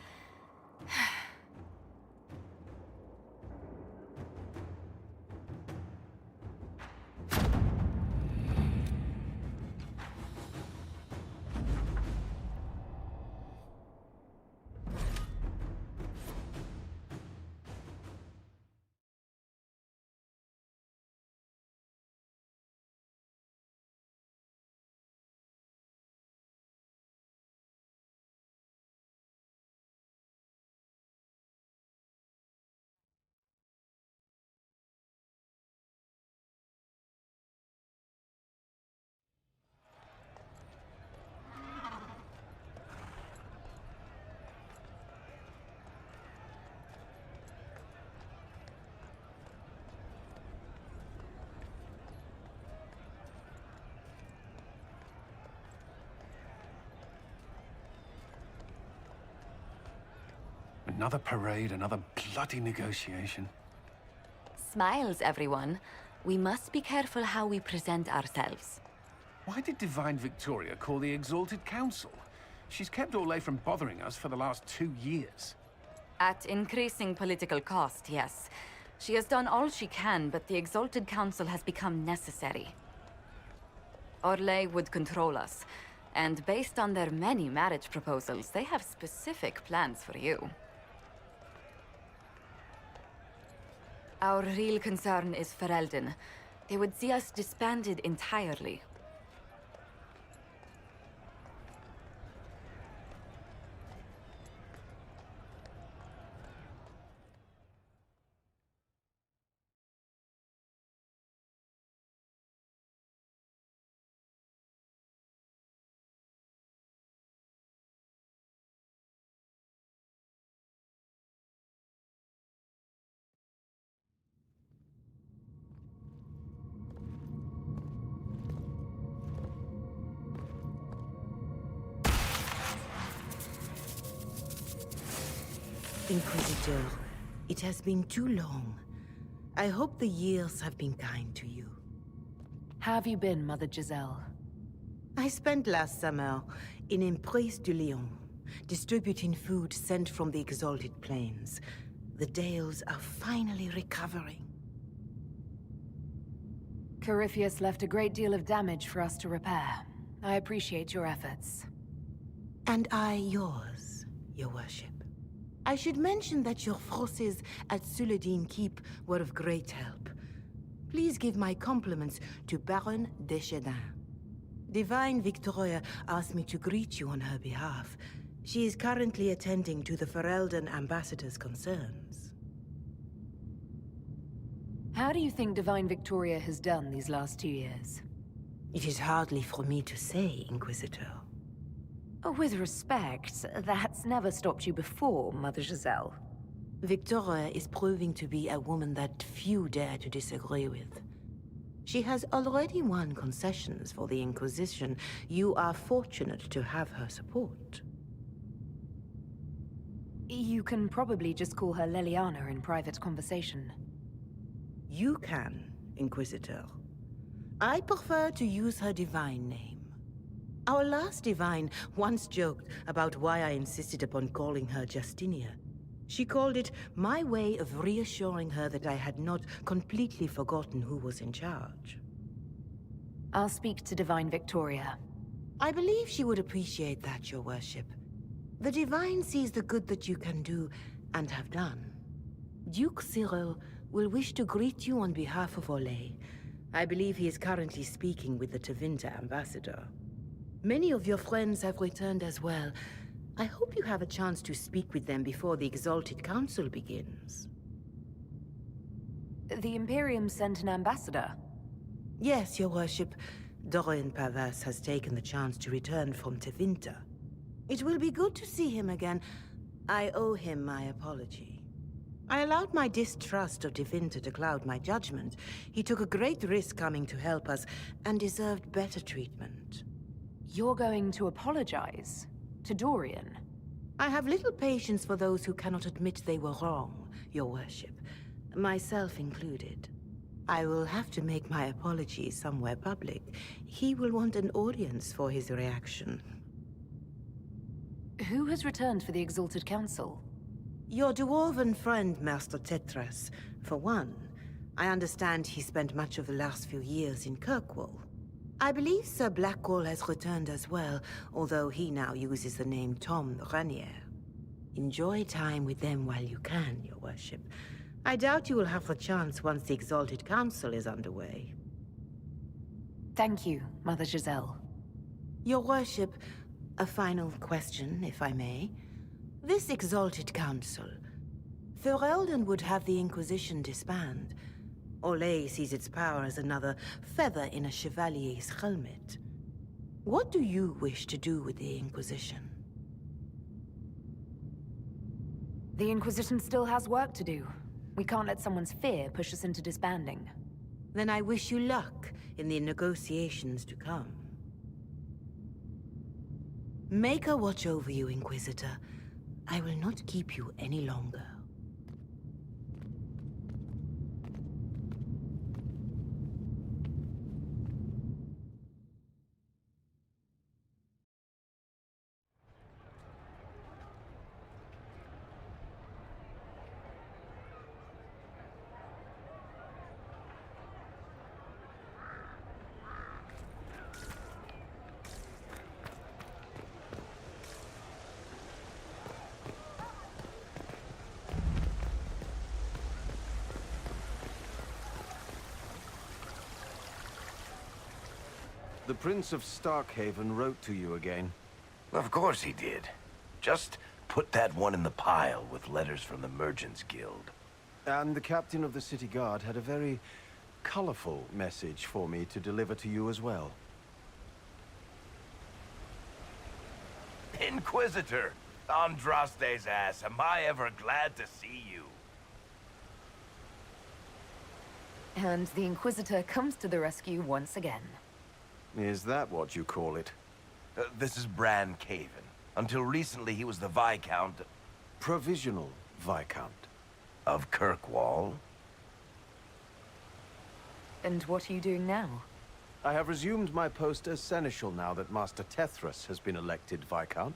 Another parade, another bloody negotiation. Smiles, everyone. We must be careful how we present ourselves. Why did Divine Victoria call the Exalted Council? She's kept Orlais from bothering us for the last 2 years. At increasing political cost, yes. She has done all she can, but the Exalted Council has become necessary. Orlais would control us, and based on their many marriage proposals, they have specific plans for you. Our real concern is Ferelden. They would see us disbanded entirely. Inquisitor, it has been too long. I hope the years have been kind to you. How have you been, Mother Giselle? I spent last summer in Emprise du Lion, distributing food sent from the Exalted Plains. The Dales are finally recovering. Corypheus left a great deal of damage for us to repair. I appreciate your efforts. And I yours, Your Worship. I should mention that your forces at Suladin Keep were of great help. Please give my compliments to Baron Deschedin. Divine Victoria asked me to greet you on her behalf. She is currently attending to the Ferelden ambassador's concerns. How do you think Divine Victoria has done these last 2 years? It is hardly for me to say, Inquisitor. With respect, that's never stopped you before, Mother Giselle. Victoria is proving to be a woman that few dare to disagree with. She has already won concessions for the Inquisition. You are fortunate to have her support. You can probably just call her Leliana in private conversation. You can, Inquisitor. I prefer to use her divine name. Our last divine once joked about why I insisted upon calling her Justinia. She called it my way of reassuring her that I had not completely forgotten who was in charge. I'll speak to Divine Victoria. I believe she would appreciate that, Your Worship. The Divine sees the good that you can do and have done. Duke Cyril will wish to greet you on behalf of Orlais. I believe he is currently speaking with the Tevinter ambassador. Many of your friends have returned as well. I hope you have a chance to speak with them before the Exalted Council begins. The Imperium sent an ambassador? Yes, Your Worship. Dorian Pavas has taken the chance to return from Tevinter. It will be good to see him again. I owe him my apology. I allowed my distrust of Tevinter to cloud my judgment. He took a great risk coming to help us, and deserved better treatment. You're going to apologize? To Dorian? I have little patience for those who cannot admit they were wrong, Your Worship. myself included. I will have to make my apologies somewhere public. He will want an audience for his reaction. Who has returned for the Exalted Council? Your dwarven friend, Master Tetras. For one, I understand he spent much of the last few years in Kirkwall. I believe Sir Blackwall has returned as well, although he now uses the name Tom Ranier. Enjoy time with them while you can, Your Worship. I doubt you will have the chance once the Exalted Council is underway. Thank you, Mother Giselle. Your Worship, a final question, if I may. This Exalted Council, Ferelden would have the Inquisition disband. Olay sees its power as another feather in a chevalier's helmet. What do you wish to do with the Inquisition? The Inquisition still has work to do. We can't let someone's fear push us into disbanding. Then I wish you luck in the negotiations to come. Maker watch over you, Inquisitor. I will not keep you any longer. The Prince of Starkhaven wrote to you again. Of course he did. Just put that one in the pile with letters from the Merchants Guild. And the captain of the city guard had a very colorful message for me to deliver to you as well. Inquisitor! Andraste's ass, am I ever glad to see you. And the Inquisitor comes to the rescue once again. Is that what you call it? This is Bran Caven. Until recently, he was the Viscount... Provisional Viscount. Of Kirkwall. And what are you doing now? I have resumed my post as Seneschal now that Master Tethrus has been elected Viscount.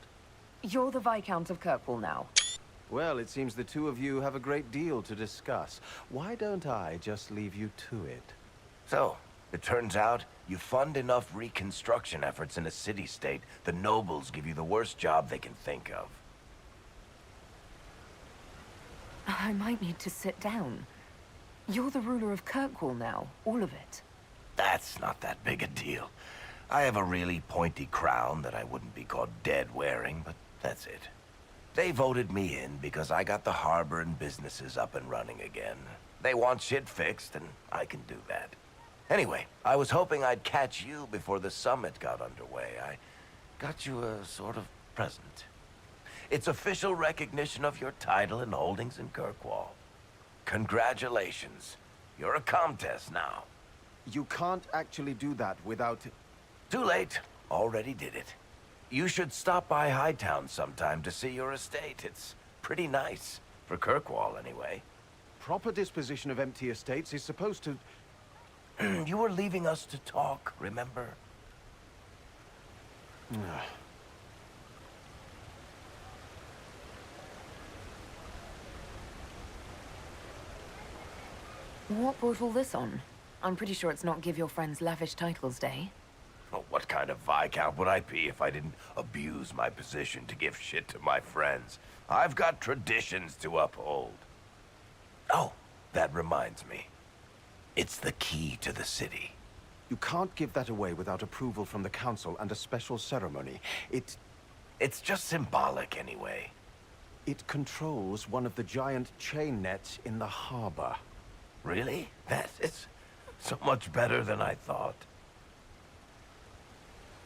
You're the Viscount of Kirkwall now. Well, it seems the two of you have a great deal to discuss. Why don't I just leave you to it? So, it turns out you fund enough reconstruction efforts in a city-state, the nobles give you the worst job they can think of. I might need to sit down. You're the ruler of Kirkwall now, all of it. That's not that big a deal. I have a really pointy crown that I wouldn't be caught dead wearing, but that's it. They voted me in because I got the harbor and businesses up and running again. They want shit fixed, and I can do that. Anyway, I was hoping I'd catch you before the summit got underway. I got you a sort of present. It's official recognition of your title and holdings in Kirkwall. Congratulations. You're a Comtesse now. You can't actually do that without... Too late. Already did it. You should stop by Hightown sometime to see your estate. It's pretty nice. For Kirkwall, anyway. Proper disposition of empty estates is supposed to... You were leaving us to talk, remember? What brought all this on? I'm pretty sure it's not Give Your Friends Lavish Titles Day. Well, what kind of Viscount would I be if I didn't abuse my position to give shit to my friends? I've got traditions to uphold. Oh, that reminds me. It's the key to the city. You can't give that away without approval from the council and a special ceremony. It's just symbolic anyway. It controls one of the giant chain nets in the harbor. Really? That is so much better than I thought.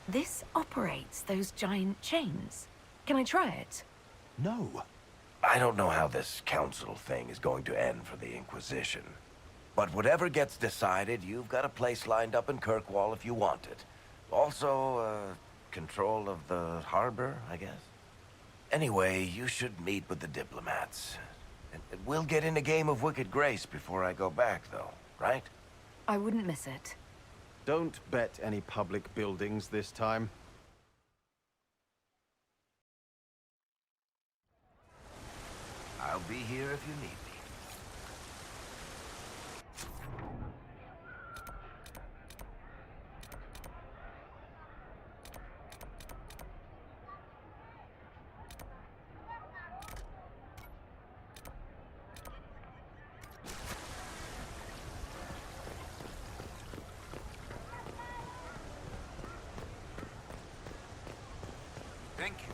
This operates those giant chains. Can I try it? No. I don't know how this council thing is going to end for the Inquisition. But whatever gets decided, you've got a place lined up in Kirkwall if you want it. Also, control of the harbor, I guess. Anyway, you should meet with the diplomats. And we'll get in a game of Wicked Grace before I go back, though, right? I wouldn't miss it. Don't bet any public buildings this time. I'll be here if you need me. Thank you.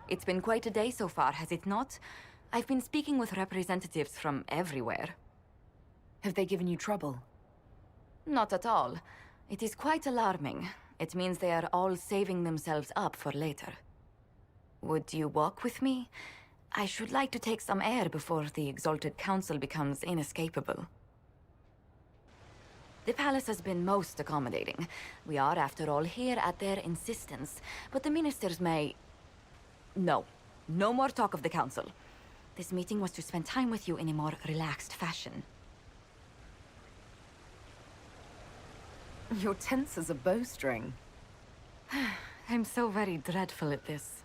It's been quite a day so far, has it not? I've been speaking with representatives from everywhere. Have they given you trouble? Not at all. It is quite alarming. It means they are all saving themselves up for later. Would you walk with me? I should like to take some air before the Exalted Council becomes inescapable. The palace has been most accommodating. We are, after all, here at their insistence, but the ministers may... No. No more talk of the council. This meeting was to spend time with you in a more relaxed fashion. You're tense as a bowstring. I'm so very dreadful at this.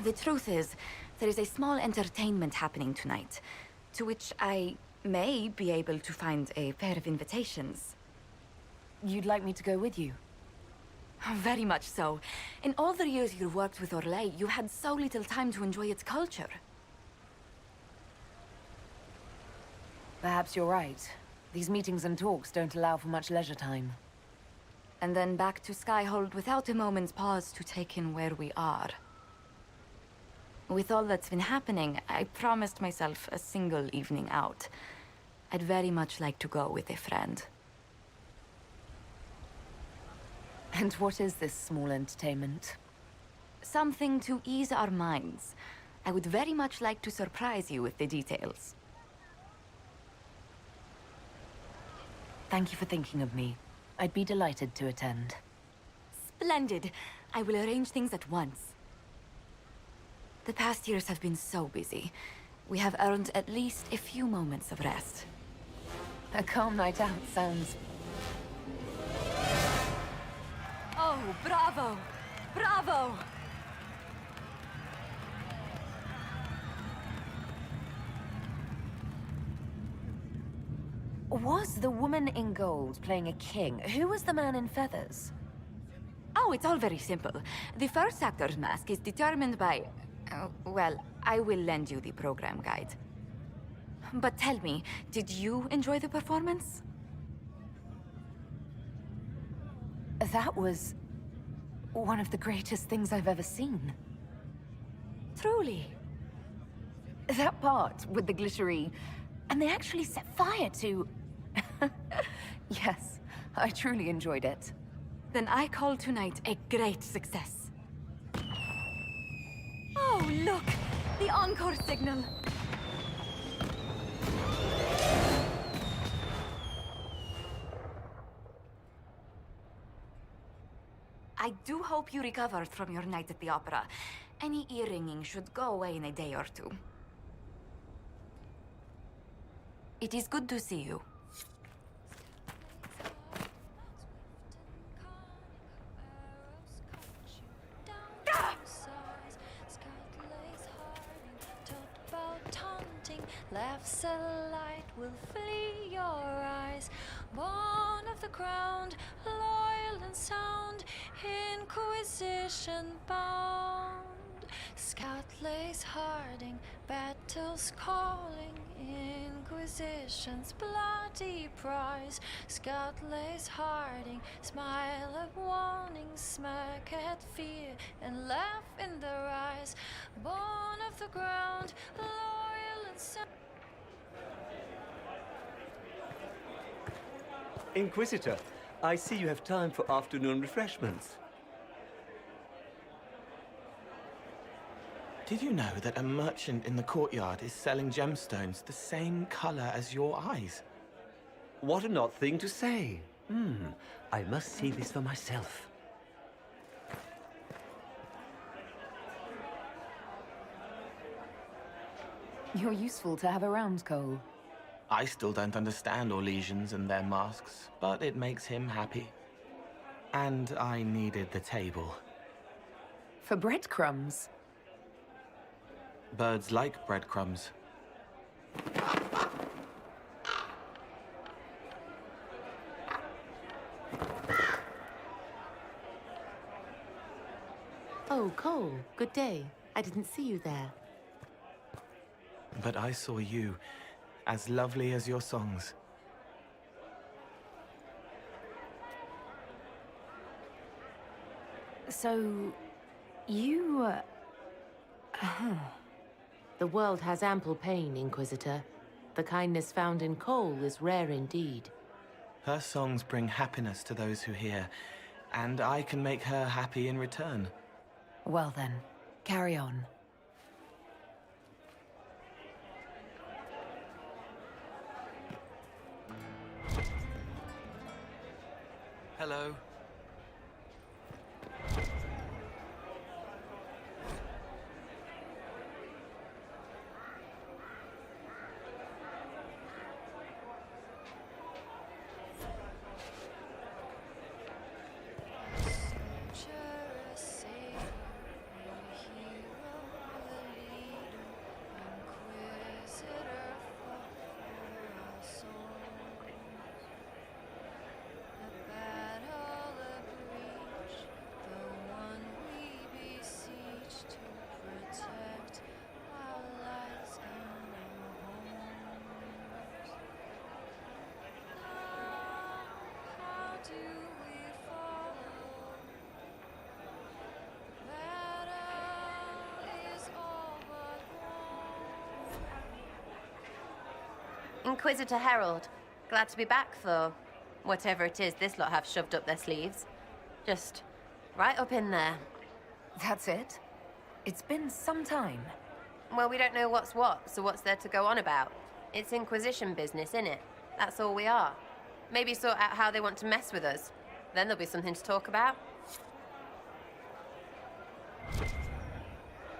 The truth is, there is a small entertainment happening tonight, to which I may be able to find a pair of invitations. You'd like me to go with you? Very much so. In all the years you worked with Orlais, you had so little time to enjoy its culture. Perhaps you're right. These meetings and talks don't allow for much leisure time. And then back to Skyhold without a moment's pause to take in where we are. With all that's been happening, I promised myself a single evening out. I'd very much like to go with a friend. And what is this small entertainment? Something to ease our minds. I would very much like to surprise you with the details. Thank you for thinking of me. I'd be delighted to attend. Splendid. I will arrange things at once. The past years have been so busy. We have earned at least a few moments of rest. A calm night out sounds... Oh, bravo! Bravo! Was the woman in gold playing a king? Who was the man in feathers? Oh, it's all very simple. The first actor's mask is determined by... well, I will lend you the program guide. But tell me, did you enjoy the performance? That was... one of the greatest things I've ever seen. Truly. That part with the glittery... and they actually set fire to... Yes, I truly enjoyed it. Then I call tonight a great success. Oh, look! The encore signal! I do hope you recovered from your night at the opera. Any ear-ringing should go away in a day or two. It is good to see you. Laughs a light will flee your eyes. Born of the ground, loyal and sound, Inquisition bound. Scout lays harding, battles calling, Inquisition's bloody prize. Scout lays harding, smile at warning, smirk at fear, and laugh in their eyes. Born of the ground, loyal and sound. Inquisitor, I see you have time for afternoon refreshments. Did you know that a merchant in the courtyard is selling gemstones the same color as your eyes? What an odd thing to say. I must see this for myself. You're useful to have around, Cole. I still don't understand Orlesians and their masks, but it makes him happy. And I needed the table. For breadcrumbs? Birds like breadcrumbs. Oh, Cole, good day. I didn't see you there. But I saw you, as lovely as your songs. So, you... The world has ample pain, Inquisitor. The kindness found in Cole is rare indeed. Her songs bring happiness to those who hear, and I can make her happy in return. Well then, carry on. Hello. Inquisitor Herald, glad to be back for whatever it is this lot have shoved up their sleeves. Just right up in there. That's it? It's been some time. Well, we don't know what's what, so what's there to go on about? It's Inquisition business, innit? That's all we are. Maybe sort out how they want to mess with us. Then there'll be something to talk about.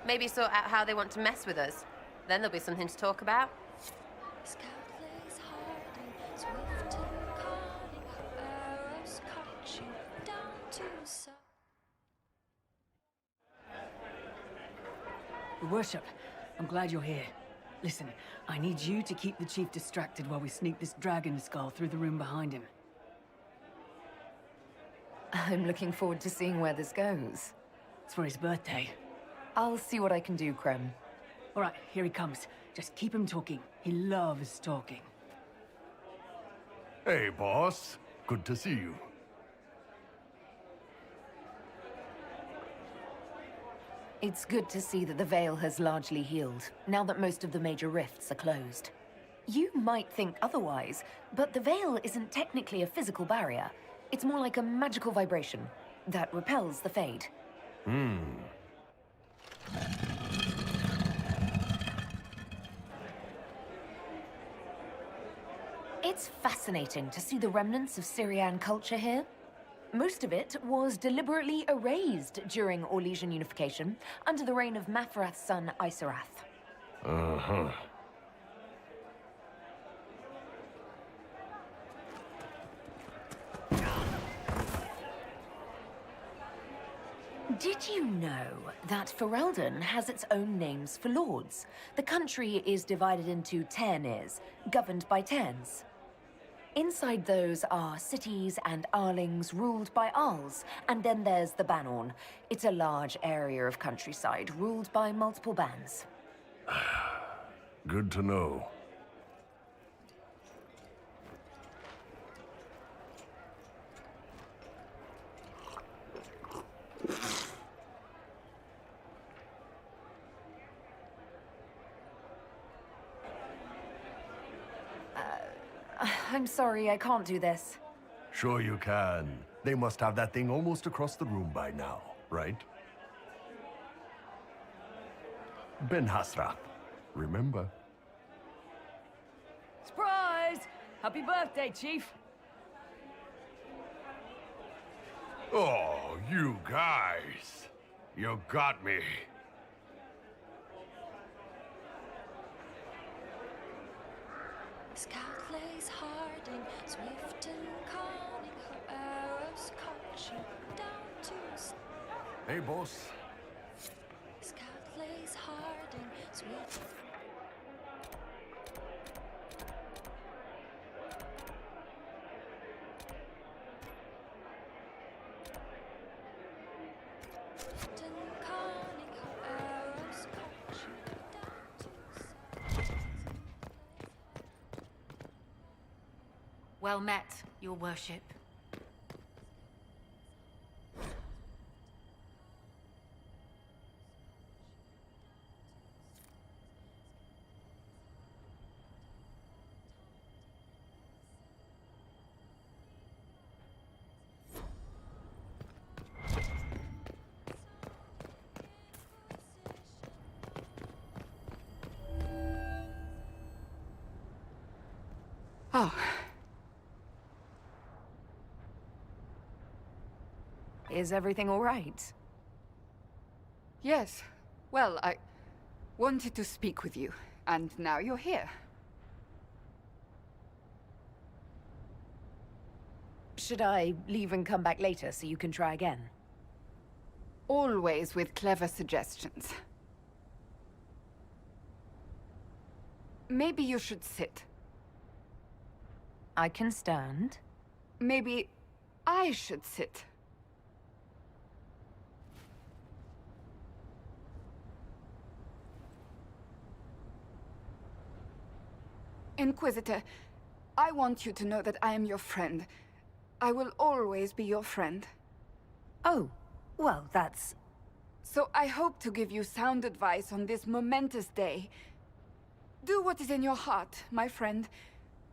Maybe sort out how they want to mess with us. Then there'll be something to talk about. Your Worship, I'm glad you're here. Listen, I need you to keep the Chief distracted while we sneak this dragon skull through the room behind him. I'm looking forward to seeing where this goes. It's for his birthday. I'll see what I can do, Krem. All right, here he comes. Just keep him talking. He loves talking. Hey, boss. Good to see you. It's good to see that the Veil has largely healed, now that most of the major rifts are closed. You might think otherwise, but the Veil isn't technically a physical barrier. It's more like a magical vibration that repels the Fade. It's fascinating to see the remnants of Syrian culture here. Most of it was deliberately erased during Orlesian unification under the reign of Mafarath's son, Isarath. Uh-huh. Did you know that Ferelden has its own names for lords? The country is divided into Ternes, governed by Terns. Inside those are cities and Arlings ruled by Arls, and then there's the Banorn. It's a large area of countryside ruled by multiple bands. Good to know. I'm sorry, I can't do this. Sure you can. They must have that thing almost across the room by now, right? Ben Hasrat. Remember? Surprise! Happy birthday, Chief. Oh, you guys. You got me. Scout lays harding, swift and cunning, her arrows caught you down to Hey, boss. Scout lays harding, swift. Well met, Your Worship. Oh. Is everything all right? Yes. Well, I wanted to speak with you, and now you're here. Should I leave and come back later so you can try again? Always with clever suggestions. Maybe you should sit. I can stand. Maybe I should sit. Inquisitor, I want you to know that I am your friend. I will always be your friend. Oh, well, that's... So I hope to give you sound advice on this momentous day. Do what is in your heart, my friend.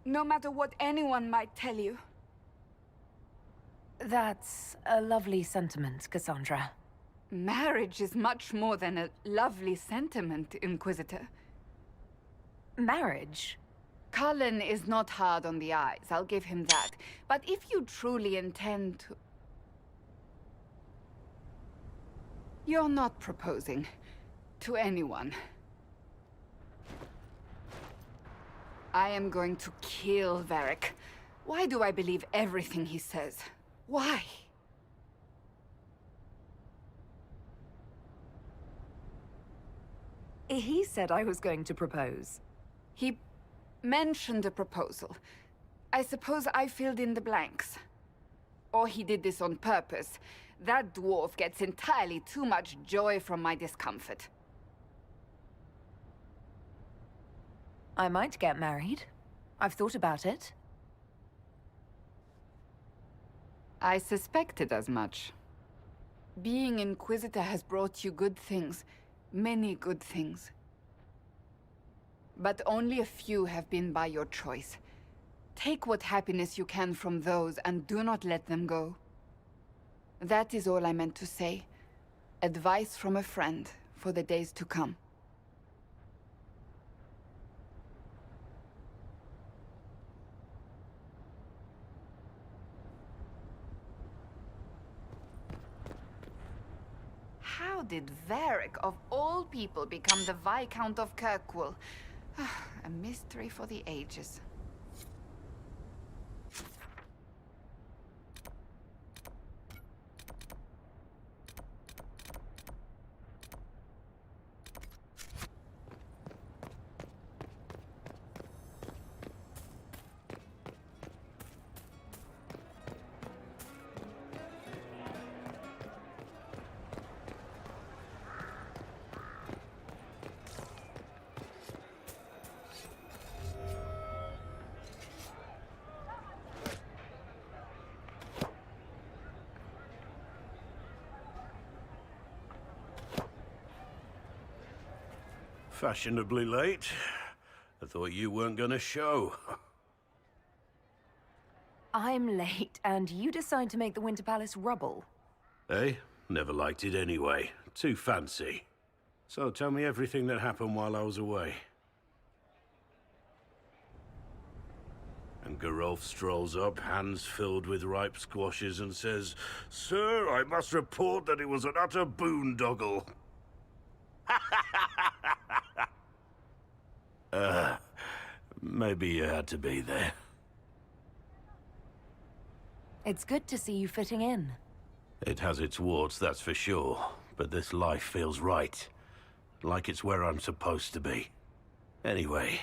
No matter what anyone might tell you. That's a lovely sentiment, Cassandra. Marriage is much more than a lovely sentiment, Inquisitor. Marriage? Cullen is not hard on the eyes, I'll give him that. But if you truly intend to... You're not proposing to anyone. I am going to kill Varric. Why do I believe everything he says? Why? He said I was going to propose. He mentioned a proposal. I suppose I filled in the blanks. Or he did this on purpose. That dwarf gets entirely too much joy from my discomfort. I might get married. I've thought about it. I suspected as much. Being Inquisitor has brought you good things. Many good things. But only a few have been by your choice. Take what happiness you can from those and do not let them go. That is all I meant to say. Advice from a friend for the days to come. How did Varric, of all people, become the Viscount of Kirkwall? A mystery for the ages. Fashionably late. I thought you weren't gonna show. I'm late, and you decide to make the Winter Palace rubble. Eh? Never liked it anyway. Too fancy. So tell me everything that happened while I was away. And Geralf strolls up, hands filled with ripe squashes, and says, "Sir, I must report that it was an utter boondoggle." Maybe you had to be there. It's good to see you fitting in. It has its warts, that's for sure. But this life feels right. Like it's where I'm supposed to be. Anyway,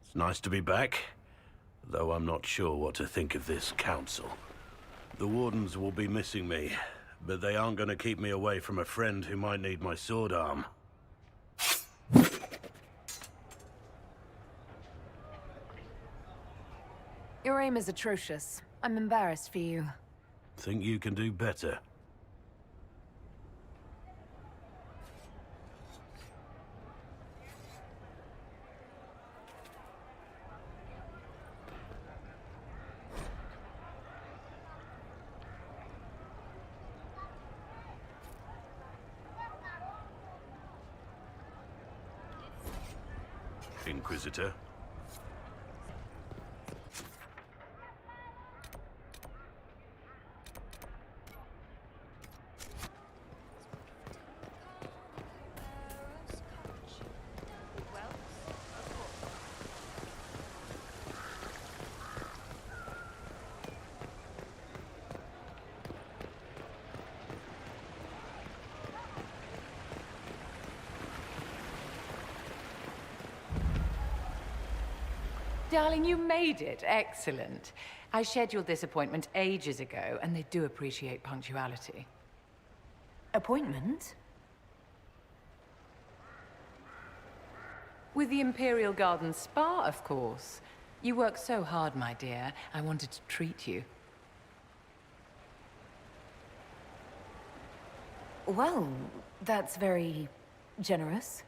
it's nice to be back. Though I'm not sure what to think of this council. The Wardens will be missing me, but they aren't going to keep me away from a friend who might need my sword arm. Your aim is atrocious. I'm embarrassed for you. Think you can do better? Inquisitor. Darling, you made it. Excellent. I scheduled this appointment ages ago, and they do appreciate punctuality. Appointment? With the Imperial Garden Spa, of course. You work so hard, my dear. I wanted to treat you. Well, that's very generous.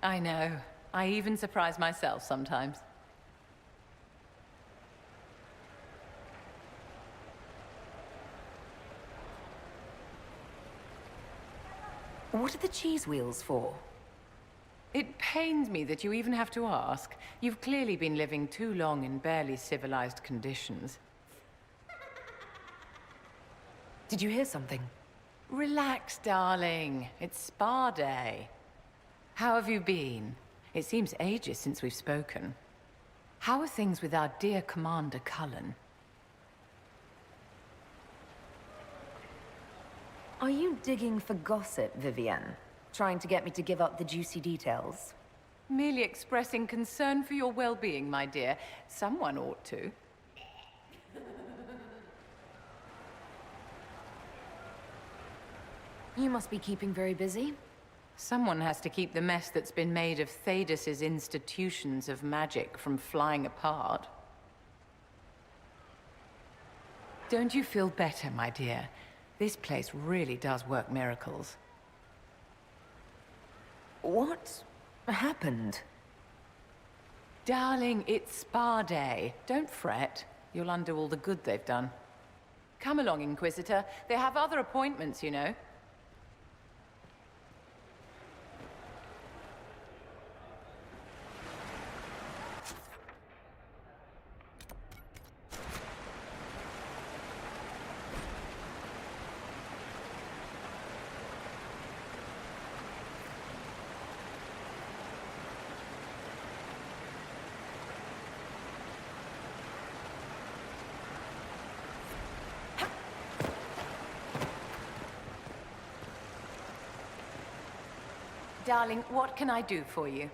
I know. I even surprise myself sometimes. What are the cheese wheels for? It pains me that you even have to ask. You've clearly been living too long in barely civilized conditions. Did you hear something? Relax, darling. It's spa day. How have you been? It seems ages since we've spoken. How are things with our dear Commander Cullen? Are you digging for gossip, Vivienne? Trying to get me to give up the juicy details? Merely expressing concern for your well-being, my dear. Someone ought to. You must be keeping very busy. Someone has to keep the mess that's been made of Thaddeus's institutions of magic from flying apart. Don't you feel better, my dear? This place really does work miracles. What happened? Darling, it's spa day. Don't fret. You'll undo all the good they've done. Come along, Inquisitor. They have other appointments, you know. Darling, what can I do for you?